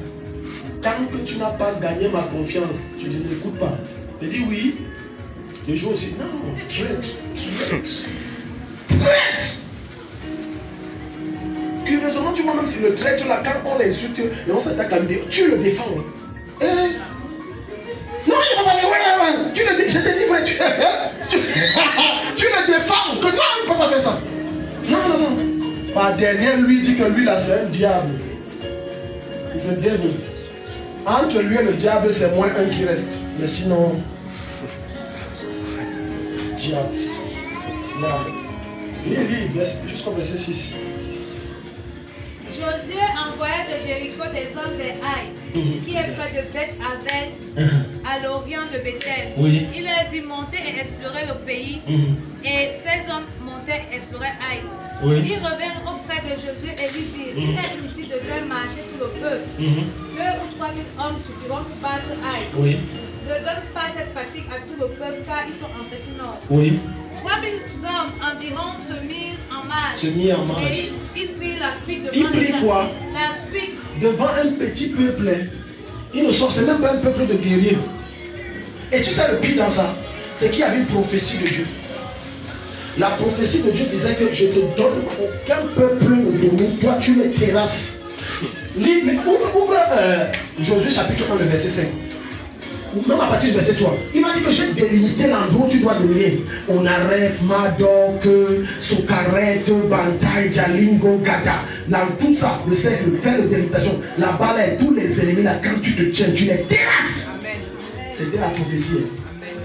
tant que tu n'as pas gagné ma confiance, je ne l'écoute pas. Je dis oui, je joue aussi. Non, traître. Curieusement, tu vois même si le traître là, quand on l'insulte et on s'attaque à lui, tu le défends. Non, il ne va pas ouais. Je te dis vrai, tu le défends. Que non, il ne peut pas faire ça. Non. Par derrière lui, dit que lui là, c'est un diable. C'est un devil. Entre lui et le diable, c'est moins un qui reste. Mais sinon, diable. Lis, jusqu'au verset 6. Josué envoya de Jéricho des hommes des Haïs, qui est près de Beth-Aven, à l'orient de Bethel. Oui. Il leur dit monter et explorer le pays, et ces hommes montaient et exploraient Haïs. Oui. Ils revinrent auprès de Josué et lui dirent, il est inutile de faire marcher tout le peuple. 2 ou 3 000 hommes suffiront pour battre Haïs. Oui. Ne donne pas cette fatigue à tout le peuple, car ils sont en petit nombre. Oui. 3 000 hommes environ se mirent en marche. Et ils prirent la fuite devant Ils prirent quoi? La fuite. Devant un petit peuple. Ils ne sont, c'est même pas un peuple de guerriers. Et tu sais le pire dans ça, c'est qu'il y avait une prophétie de Dieu. La prophétie de Dieu disait que je te donne aucun peuple ne domine, toi tu les terrasses. Ouvre Josué chapitre 1, le verset 5. Même à partir du verset 3, il m'a dit que j'ai délimité l'endroit où tu dois dominer. Onaref, Madok, Sokaret, Bantai, Jalingo, Gada. Dans tout ça, le cercle, faire la délimitation, la balai, tous les ennemis là, quand tu te tiens, tu les terrasses. C'était la prophétie.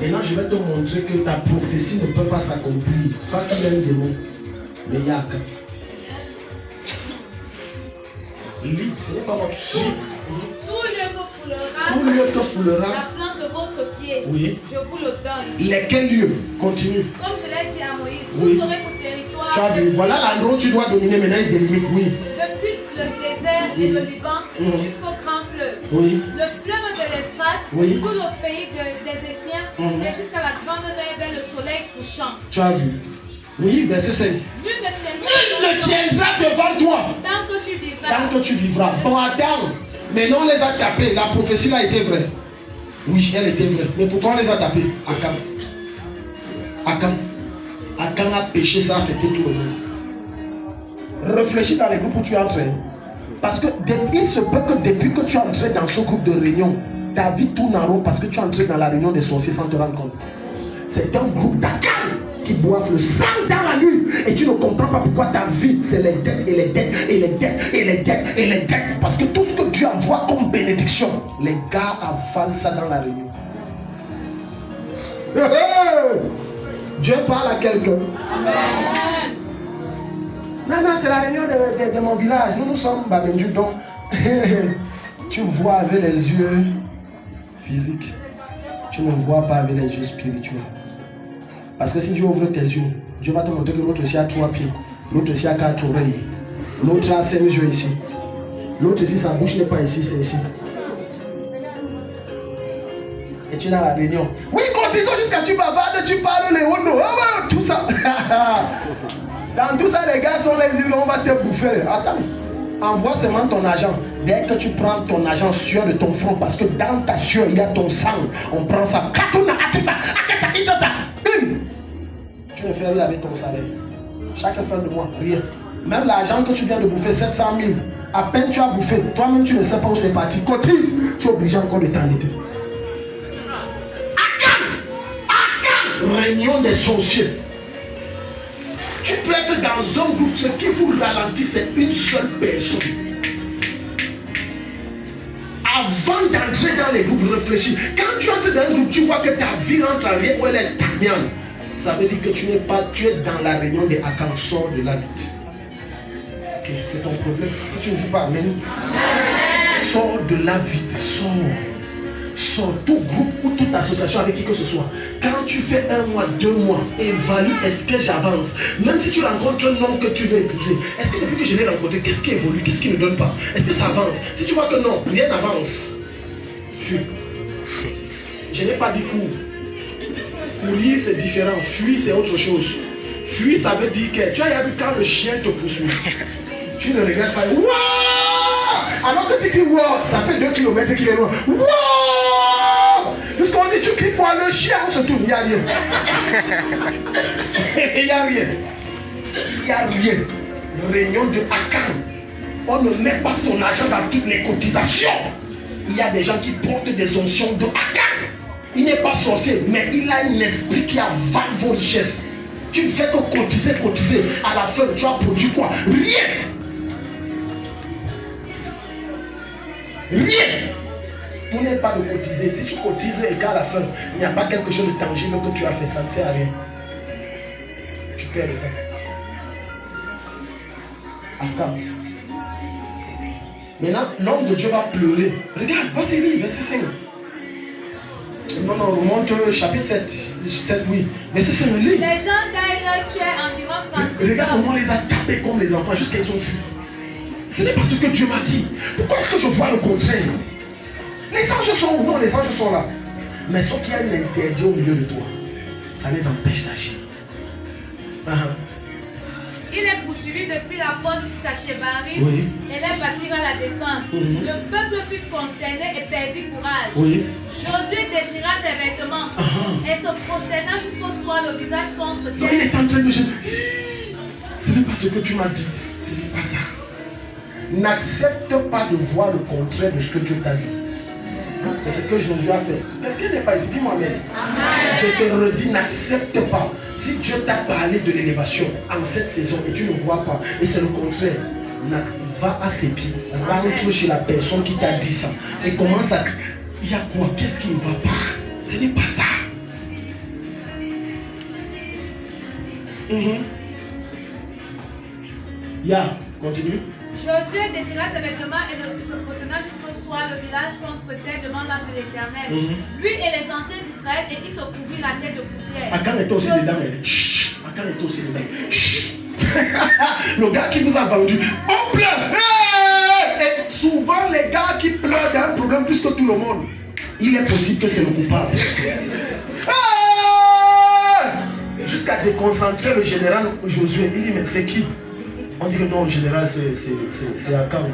Maintenant, je vais te montrer que ta prophétie ne peut pas s'accomplir. Pas qu'il y a un démon, mais il y a qu'un. Lis, ce n'est pas moi. Tout lieu que foulera la plante de votre pied, oui. Je vous le donne. Lesquels lieux? Continue. Comme je l'ai dit à Moïse, oui. Vous aurez pour territoire. Tu as vu, voilà l'endroit où tu dois dominer, maintenant il délimite, oui. Depuis le désert et le Liban jusqu'au grand fleuve. Oui. Le fleuve de l'Euphrate, oui. Tout le pays des Essiens, et jusqu'à la grande mer vers le soleil couchant. Tu as vu. Oui, verset 5. Nul ne tiendra devant toi. Tant que tu vivras. Tant que tu vivras. Bon, attends. Mais non, on les a tapés. La prophétie là était vraie. Oui, elle était vraie. Mais pourquoi on les a tapés? Akam a péché, ça a affecté tout le monde. Réfléchis dans les groupes où tu es entré. Parce que il se peut que depuis que tu es entré dans ce groupe de réunion, ta vie tourne en rond parce que tu es entré dans la réunion des sorciers sans te rendre compte. C'est un groupe d'Akam qui boivent le sang dans la nuit et tu ne comprends pas pourquoi ta vie c'est les dettes et les dettes et les dettes et les dettes et les dettes, parce que tout ce que tu envoies comme bénédiction, les gars avalent ça dans la réunion. Dieu parle à quelqu'un. Amen. Non, c'est la réunion de mon village. Nous sommes Babendou, donc tu vois avec les yeux physiques, tu ne vois pas avec les yeux spirituels. Parce que si Dieu ouvre tes yeux, Dieu va te montrer que l'autre ici a 3 pieds, l'autre ici a 4 oreilles, l'autre a 5 yeux ici, l'autre ici, sa bouche n'est pas ici, c'est ici. Et tu es dans la réunion. Oui, continuons jusqu'à tu bavardes, tu parles les hondos, tout ça. Dans tout ça, les gars sont les îles, on va te bouffer. Attends, envoie seulement ton argent. Dès que tu prends ton argent, sueur de ton front, parce que dans ta sueur, il y a ton sang. On prend ça. Tu ne fais rien avec ton salaire. Chaque fin de mois, rien. Même l'argent que tu viens de bouffer, 700 000, à peine tu as bouffé, toi-même tu ne sais pas où c'est parti. Cotise, tu es obligé encore de t'endetter. Réunion des sorciers. Tu peux être dans un groupe, ce qui vous ralentit, c'est une seule personne. Avant d'entrer dans les groupes, réfléchis. Quand tu entres dans un groupe, tu vois que ta vie rentre en rien ou elle est stagnante. Ça veut dire que tu n'es pas, tu es dans la réunion des Akam, sors de la vie. Ok, c'est ton problème. Si tu ne dis pas amen, sors de la vie, sors tout groupe ou toute association avec qui que ce soit. Quand tu fais 1 mois, 2 mois, évalue, est-ce que j'avance? Même si tu rencontres un homme que tu veux épouser, est-ce que depuis que je l'ai rencontré, qu'est-ce qui évolue, qu'est-ce qui ne donne pas? Est-ce que ça avance? Si tu vois que non, rien n'avance, fuis. Je n'ai pas dit cours. Courir c'est différent, fuir c'est autre chose. Fuir ça veut dire que tu as vu quand le chien te poursuit, tu ne regrettes pas. Wouah! Alors que tu cries wouah, ça fait 2 km qu'il est loin. Wouah! Jusqu'on dit tu cries quoi? Le chien on se tourne, il n'y a rien. Il n'y a rien. Il n'y a rien. Réunion de Akam. On ne met pas son argent dans toutes les cotisations. Il y a des gens qui portent des onctions de Akab. Il n'est pas sorcier, mais il a un esprit qui avale vos richesses. Tu ne fais que cotiser. À la fin, tu as produit quoi? Rien. Tout n'est pas de cotiser. Si tu cotises et qu'à la fin, il n'y a pas quelque chose de tangible que tu as fait, ça ne sert à rien. Tu perds le temps. Akab. Maintenant, l'homme de Dieu va pleurer. Regarde, vas-y, lis, verset 5. Non, remonte chapitre 7, oui. Verset 5, lis. Les gens d'Aïe tuaient environ 36 Regarde comment on les a tapés comme les enfants jusqu'à ce qu'ils ont fui. Ce n'est pas ce que Dieu m'a dit. Pourquoi est-ce que je vois le contraire? Les anges sont où? Non, les anges sont là. Mais sauf qu'il y a un interdit au milieu de toi. Ça les empêche d'agir. Il est poursuivi depuis la porte jusqu'à Shébari. Oui. Et les bâtira la descente. Le peuple fut consterné et perdit courage. Oui. Josué déchira ses vêtements et se prosterna jusqu'au soir le visage contre Donc il terre. est en train de dire, ce n'est pas ce que tu m'as dit. Ce n'est pas ça. N'accepte pas de voir le contraire de ce que Dieu t'a dit. C'est ce que Josué a fait. Quelqu'un n'est pas ici, dis-moi même. Je te redis, n'accepte pas. Si Dieu t'a parlé de l'élévation en cette saison et tu ne vois pas, et c'est le contraire, va à ses pieds, rentre chez la personne qui t'a dit ça et commence à... Il y a quoi? Qu'est-ce qui ne va pas? Ce n'est pas ça. Continue. Josué déchira ses vêtements et se prosterna jusqu'au soir le village contre terre devant l'ange de l'Éternel. Lui et les anciens d'Israël, et il se couvrit la tête de poussière. Akan était aussi dedans. Akan était aussi dedans. Le gars qui vous a vendu, on pleure. Et souvent, les gars qui pleurent ont un problème plus que tout le monde. Il est possible que c'est le coupable. Jusqu'à déconcentrer le général Josué. Il dit, mais c'est qui? On dit que non, le général, c'est Akan.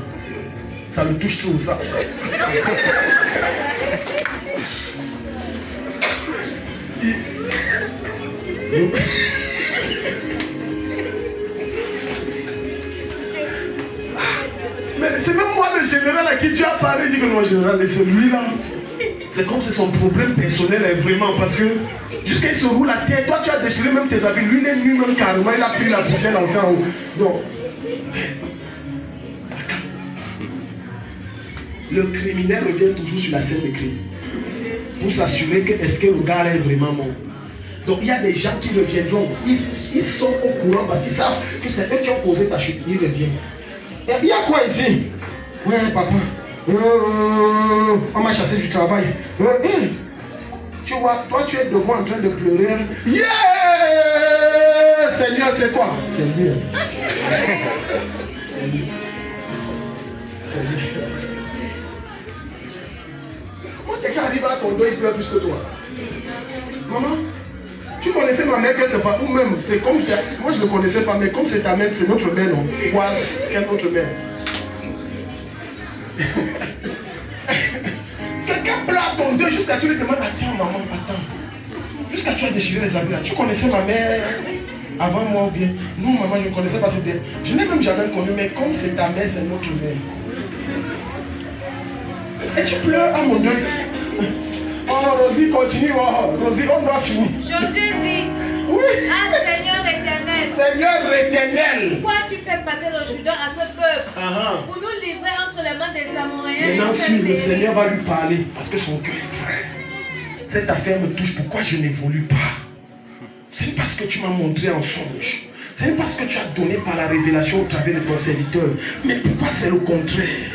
Ça le touche trop, ça. Mais c'est même moi le général à qui tu as parlé. Il dit que non, le général, c'est lui-là. C'est comme si son problème personnel est vraiment parce que jusqu'à il se roule la tête, toi tu as déchiré même tes habits, lui-même carrément, il a pris la poussière dans en haut. Donc, le criminel revient toujours sur la scène de crime pour s'assurer que est-ce que le gars est vraiment mort. Donc il y a des gens qui reviendront, ils sont au courant parce qu'ils savent que c'est eux qui ont causé ta chute, ils reviennent. Et il y a quoi ici? Ouais papa, on m'a chassé du travail. Tu vois, toi tu es devant en train de pleurer. Yeah! Seigneur, c'est quoi? Seigneur. Comment quelqu'un arrive à ton dos, il pleure plus que toi? Maman, tu connaissais ma mère quelque part, ou même, c'est comme ça. Moi je ne connaissais pas, mais comme c'est ta mère, c'est notre mère, non? Quelle autre mère? Quelqu'un pleure à ton dos jusqu'à ce que tu lui demandes, attends maman, attends. Jusqu'à tu as déchiré les habits là. Tu connaissais ma mère avant moi ou bien? Non maman, je ne connaissais pas, c'était. Je n'ai même jamais connu, mais comme c'est ta mère, c'est notre mère. Et tu pleures à mon deuil. Oh Rosie, continue, oh, Rosie, on doit finir. Josué dit, oui. Ah Seigneur éternel, Seigneur éternel, pourquoi tu fais passer le Jourdain à ce peuple pour nous livrer entre les mains des Amoréens? Maintenant, si le Seigneur va lui parler, parce que son cœur est vrai. Cette affaire me touche, pourquoi je n'évolue pas? Ce n'est pas ce que tu m'as montré en songe. Ce n'est pas ce que tu as donné par la révélation au travers de ton serviteur. Mais pourquoi c'est le contraire?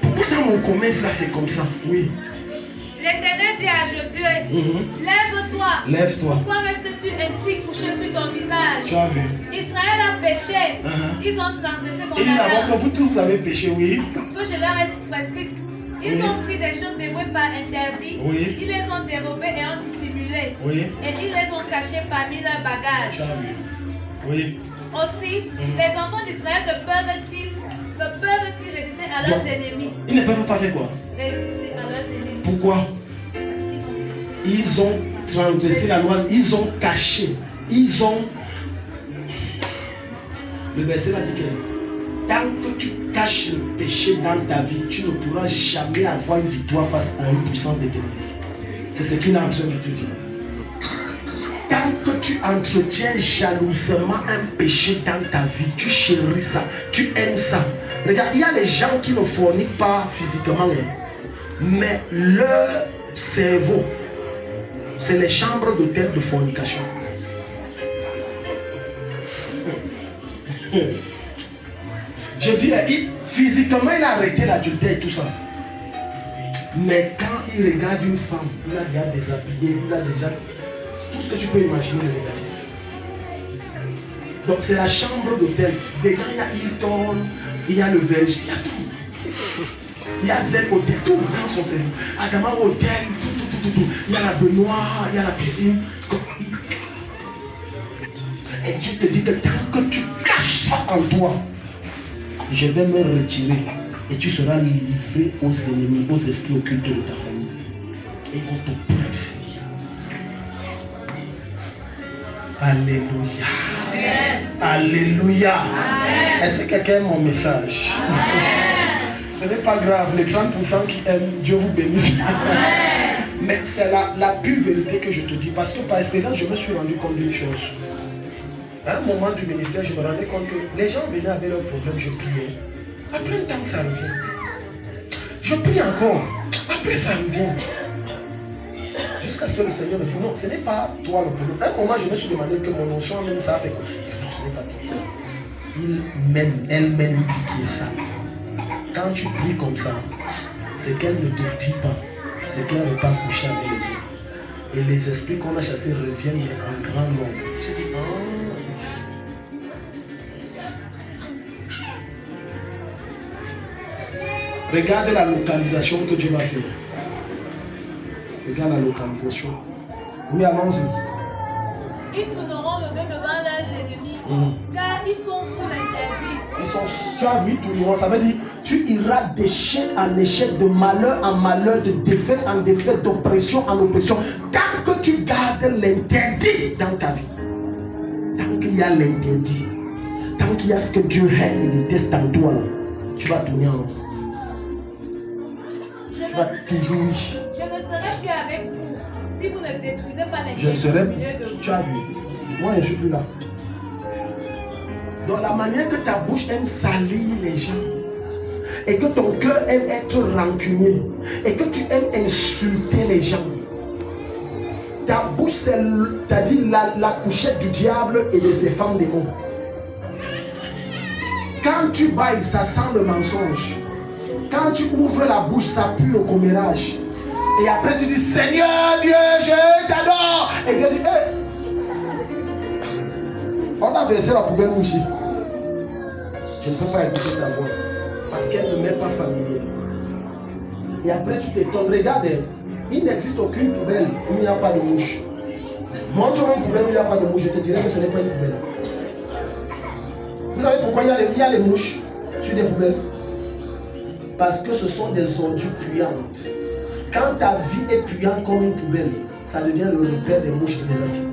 Pourquoi dans mon commerce là c'est comme ça? Oui. L'Éternel dit à Josué, lève-toi. Lève-toi. Pourquoi restes-tu ainsi couché sur ton visage? Tu as vu. Israël a péché. Ils ont transgressé mon Et dit d'abord que alliance vous tous avez péché, oui. que je leur ai prescrite. Ils ont pris des choses dévouées par interdit. Oui. Ils les ont dérobées et ont dissimulées. Oui. Et ils les ont cachées parmi leurs bagages. Tu as vu. Oui. Aussi, les enfants d'Israël peuvent-ils résister à leurs ennemis? Ils ne peuvent pas faire quoi? Résister à leurs ennemis. Pourquoi? Parce qu'ils ont péché. Ils ont transgressé la loi, ils ont caché, ils ont... Le verset là dit que Tant que tu caches le péché dans ta vie, tu ne pourras jamais avoir une victoire face à une puissance des ténèbres. C'est ce qu'il est en train de te dire. Tant que tu entretiens jalousement un péché dans ta vie, tu chéris ça, tu aimes ça. Regarde, il y a des gens qui ne forniquent pas physiquement, mais leur cerveau, c'est les chambres d'hôtel de fornication. Je dis, physiquement, il a arrêté l'adultère et tout ça. Mais quand il regarde une femme, il a déjà déshabillé, il a déjà tout ce que tu peux imaginer de négatif. Donc c'est la chambre d'hôtel. Dedans, il y a Hilton, il y a le Verge, il y a tout. Il y a Zen Hôtel, tout dans son cerveau. Adama Hôtel, tout. Il y a la baignoire, il y a la piscine. Et tu te dis que tant que tu caches ça en toi, je vais me retirer et tu seras livré aux ennemis, aux esprits occultes de ta famille. Et ils vont te presser. Alléluia. Amen. Alléluia. Amen. Est-ce que quelqu'un aime mon message? Amen. Ce n'est pas grave, les 30% qui aiment, Dieu vous bénisse. Amen. Mais c'est la pure vérité que je te dis. Parce que par expérience, je me suis rendu compte d'une chose. À un moment du ministère, je me rendais compte que les gens venaient avec leurs problèmes, je priais. Après un temps, ça revient. Je prie encore. Après, ça revient. Jusqu'à ce que le Seigneur me dise, non, ce n'est pas toi le problème. À un moment, je me suis demandé que mon notion même, ça a fait quoi? Non, ce n'est pas toi. Il m'aime, elle m'aime, il dit qu'il est ça. Quand tu pries comme ça, c'est qu'elle ne te dit pas. C'est qu'elle n'est pas couchée avec les autres. Et les esprits qu'on a chassés reviennent en grand nombre. Je dis, oh. Regarde la localisation que Dieu va faire. Regarde la localisation. Oui, allons-y. Ils tourneront le dos devant leurs ennemis, car ils sont sous l'interdit. Tu as vu, tourneront, ça veut dire tu iras d'échec en échec, de malheur en malheur, de défaite en défaite, d'oppression en oppression, tant que tu gardes l'interdit dans ta vie. Tant qu'il y a l'interdit, tant qu'il y a ce que Dieu hait et déteste en toi, là, tu vas tourner en rond. Je ne serai plus avec vous si vous ne détruisez pas les je serai, tu as vu, moi je ne suis plus là. Donc la manière que ta bouche aime salir les gens, et que ton cœur aime être rancunier, et que tu aimes insulter les gens, ta bouche c'est-à-dire la couchette du diable et de ses femmes démons. Quand tu bailles, ça sent le mensonge. Quand tu ouvres la bouche, ça pue le commérage. Et après tu dis, Seigneur Dieu, je t'adore. Et Dieu dit, hey. On a versé la poubelle où ici. Je ne peux pas écouter ta voix. Parce qu'elle ne m'est pas familière. Et après tu t'étonnes. Regarde, il n'existe aucune poubelle où il n'y a pas de mouche. Montre-moi une poubelle où il n'y a pas de mouche. Je te dirai que ce n'est pas une poubelle. Vous savez pourquoi il y a les mouches sur des poubelles? Parce que ce sont des ordures puantes. Quand ta vie est puante comme une poubelle, ça devient le repère des mouches et des asticots.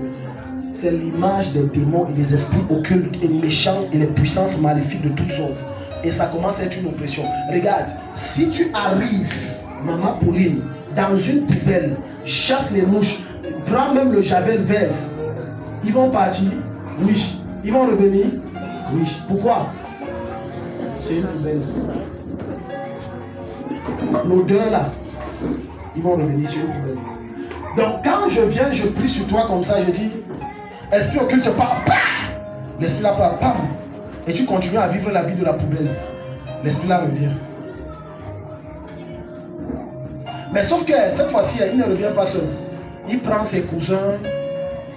C'est l'image des démons et des esprits occultes et méchants et les puissances maléfiques de toutes sortes. Et ça commence à être une oppression. Regarde, si tu arrives, maman Pauline, dans une poubelle, chasse les mouches, prends même le javel vert, ils vont partir? Oui. Ils vont revenir? Oui. Pourquoi? C'est une poubelle. L'odeur là, ils vont revenir sur une poubelle. Donc quand je viens, je prie sur toi comme ça, je dis, esprit occulte, pas, l'esprit là part, pam, et tu continues à vivre la vie de la poubelle. L'esprit là revient. Mais sauf que cette fois-ci, il ne revient pas seul. Il prend ses cousins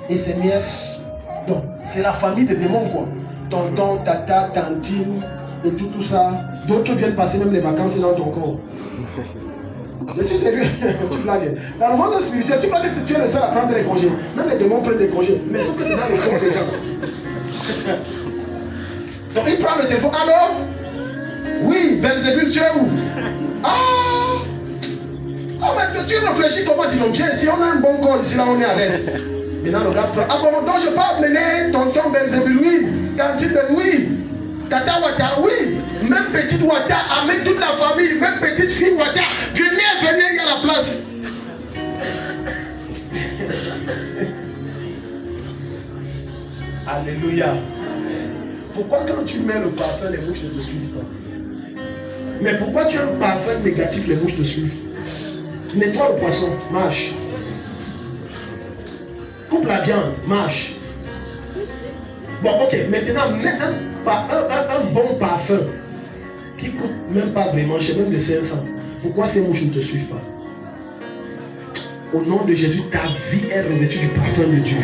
et ses nièces. Donc c'est la famille des démons quoi. Tonton, tata, tantine et tout ça. D'autres viennent passer même les vacances dans ton corps. Je suis sérieux, tu blagues. Dans le monde spirituel, tu blagues si tu es le seul à prendre des congés. Même les démons prennent des congés. Mais sauf que c'est dans le corps des gens. Donc il prend le téléphone. Allô? Oui, Belzébul, tu es où? Ah! Oh, mais tu réfléchis comment tu donc si on a un bon corps ici, là on est à l'aise. Maintenant le gars prend. Ah bon, donc je peux appeler tonton Belzébul, oui. Tantine, oui. Tata Wata, oui. Même petite Wata, amène toute la famille. Même petite fille Wata. Venez, il y a la place. Alléluia. Pourquoi quand tu mets le parfum, les mouches ne te suivent pas? Mais pourquoi tu as un parfum négatif, les mouches te suivent? Nettoie le poisson, marche. Coupe la viande, marche. Bon, ok, maintenant, mets un bon parfum qui coûte même pas vraiment cher, même de 500. Pourquoi ces mouches ne te suivent pas? Au nom de Jésus, ta vie est revêtue du parfum de Dieu.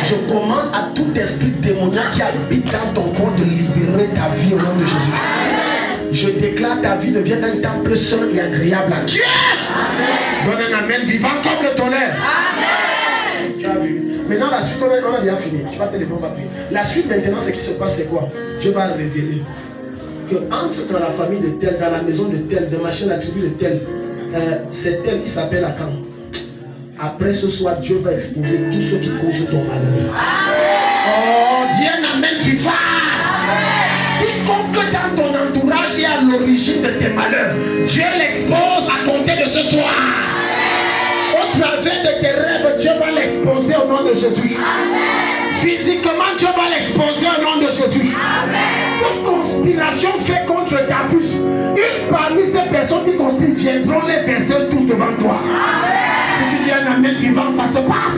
Je commande à tout esprit démoniaque qui habite dans ton corps de libérer ta vie au nom de Jésus. Je déclare ta vie devient un temple saint et agréable à Dieu. Donne un amen vivant comme le tonnerre. Amen. Tu as vu. Maintenant la suite, on a déjà fini. Tu vas te lever, on va prier. La suite maintenant, ce qui se passe, c'est quoi? Dieu va révéler que entre dans la famille de tel, dans la maison de tel, de machin, la tribu de tel, c'est tel qui s'appelle Akan. Après ce soir, Dieu va exposer tous ceux qui causent ton malheur. Oh, dis un amen, tu vas. Quiconque dans ton entourage est à l'origine de tes malheurs, Dieu l'expose à compter de ce soir. Au travers de tes rêves, Dieu va l'exposer au nom de Jésus. Physiquement, Dieu va l'exposer au nom de Jésus. Toute conspiration faite contre ta vie, une parmi ces personnes qui conspirent viendront les verser tous devant toi. Si tu dis un amen vivant, ça se passe.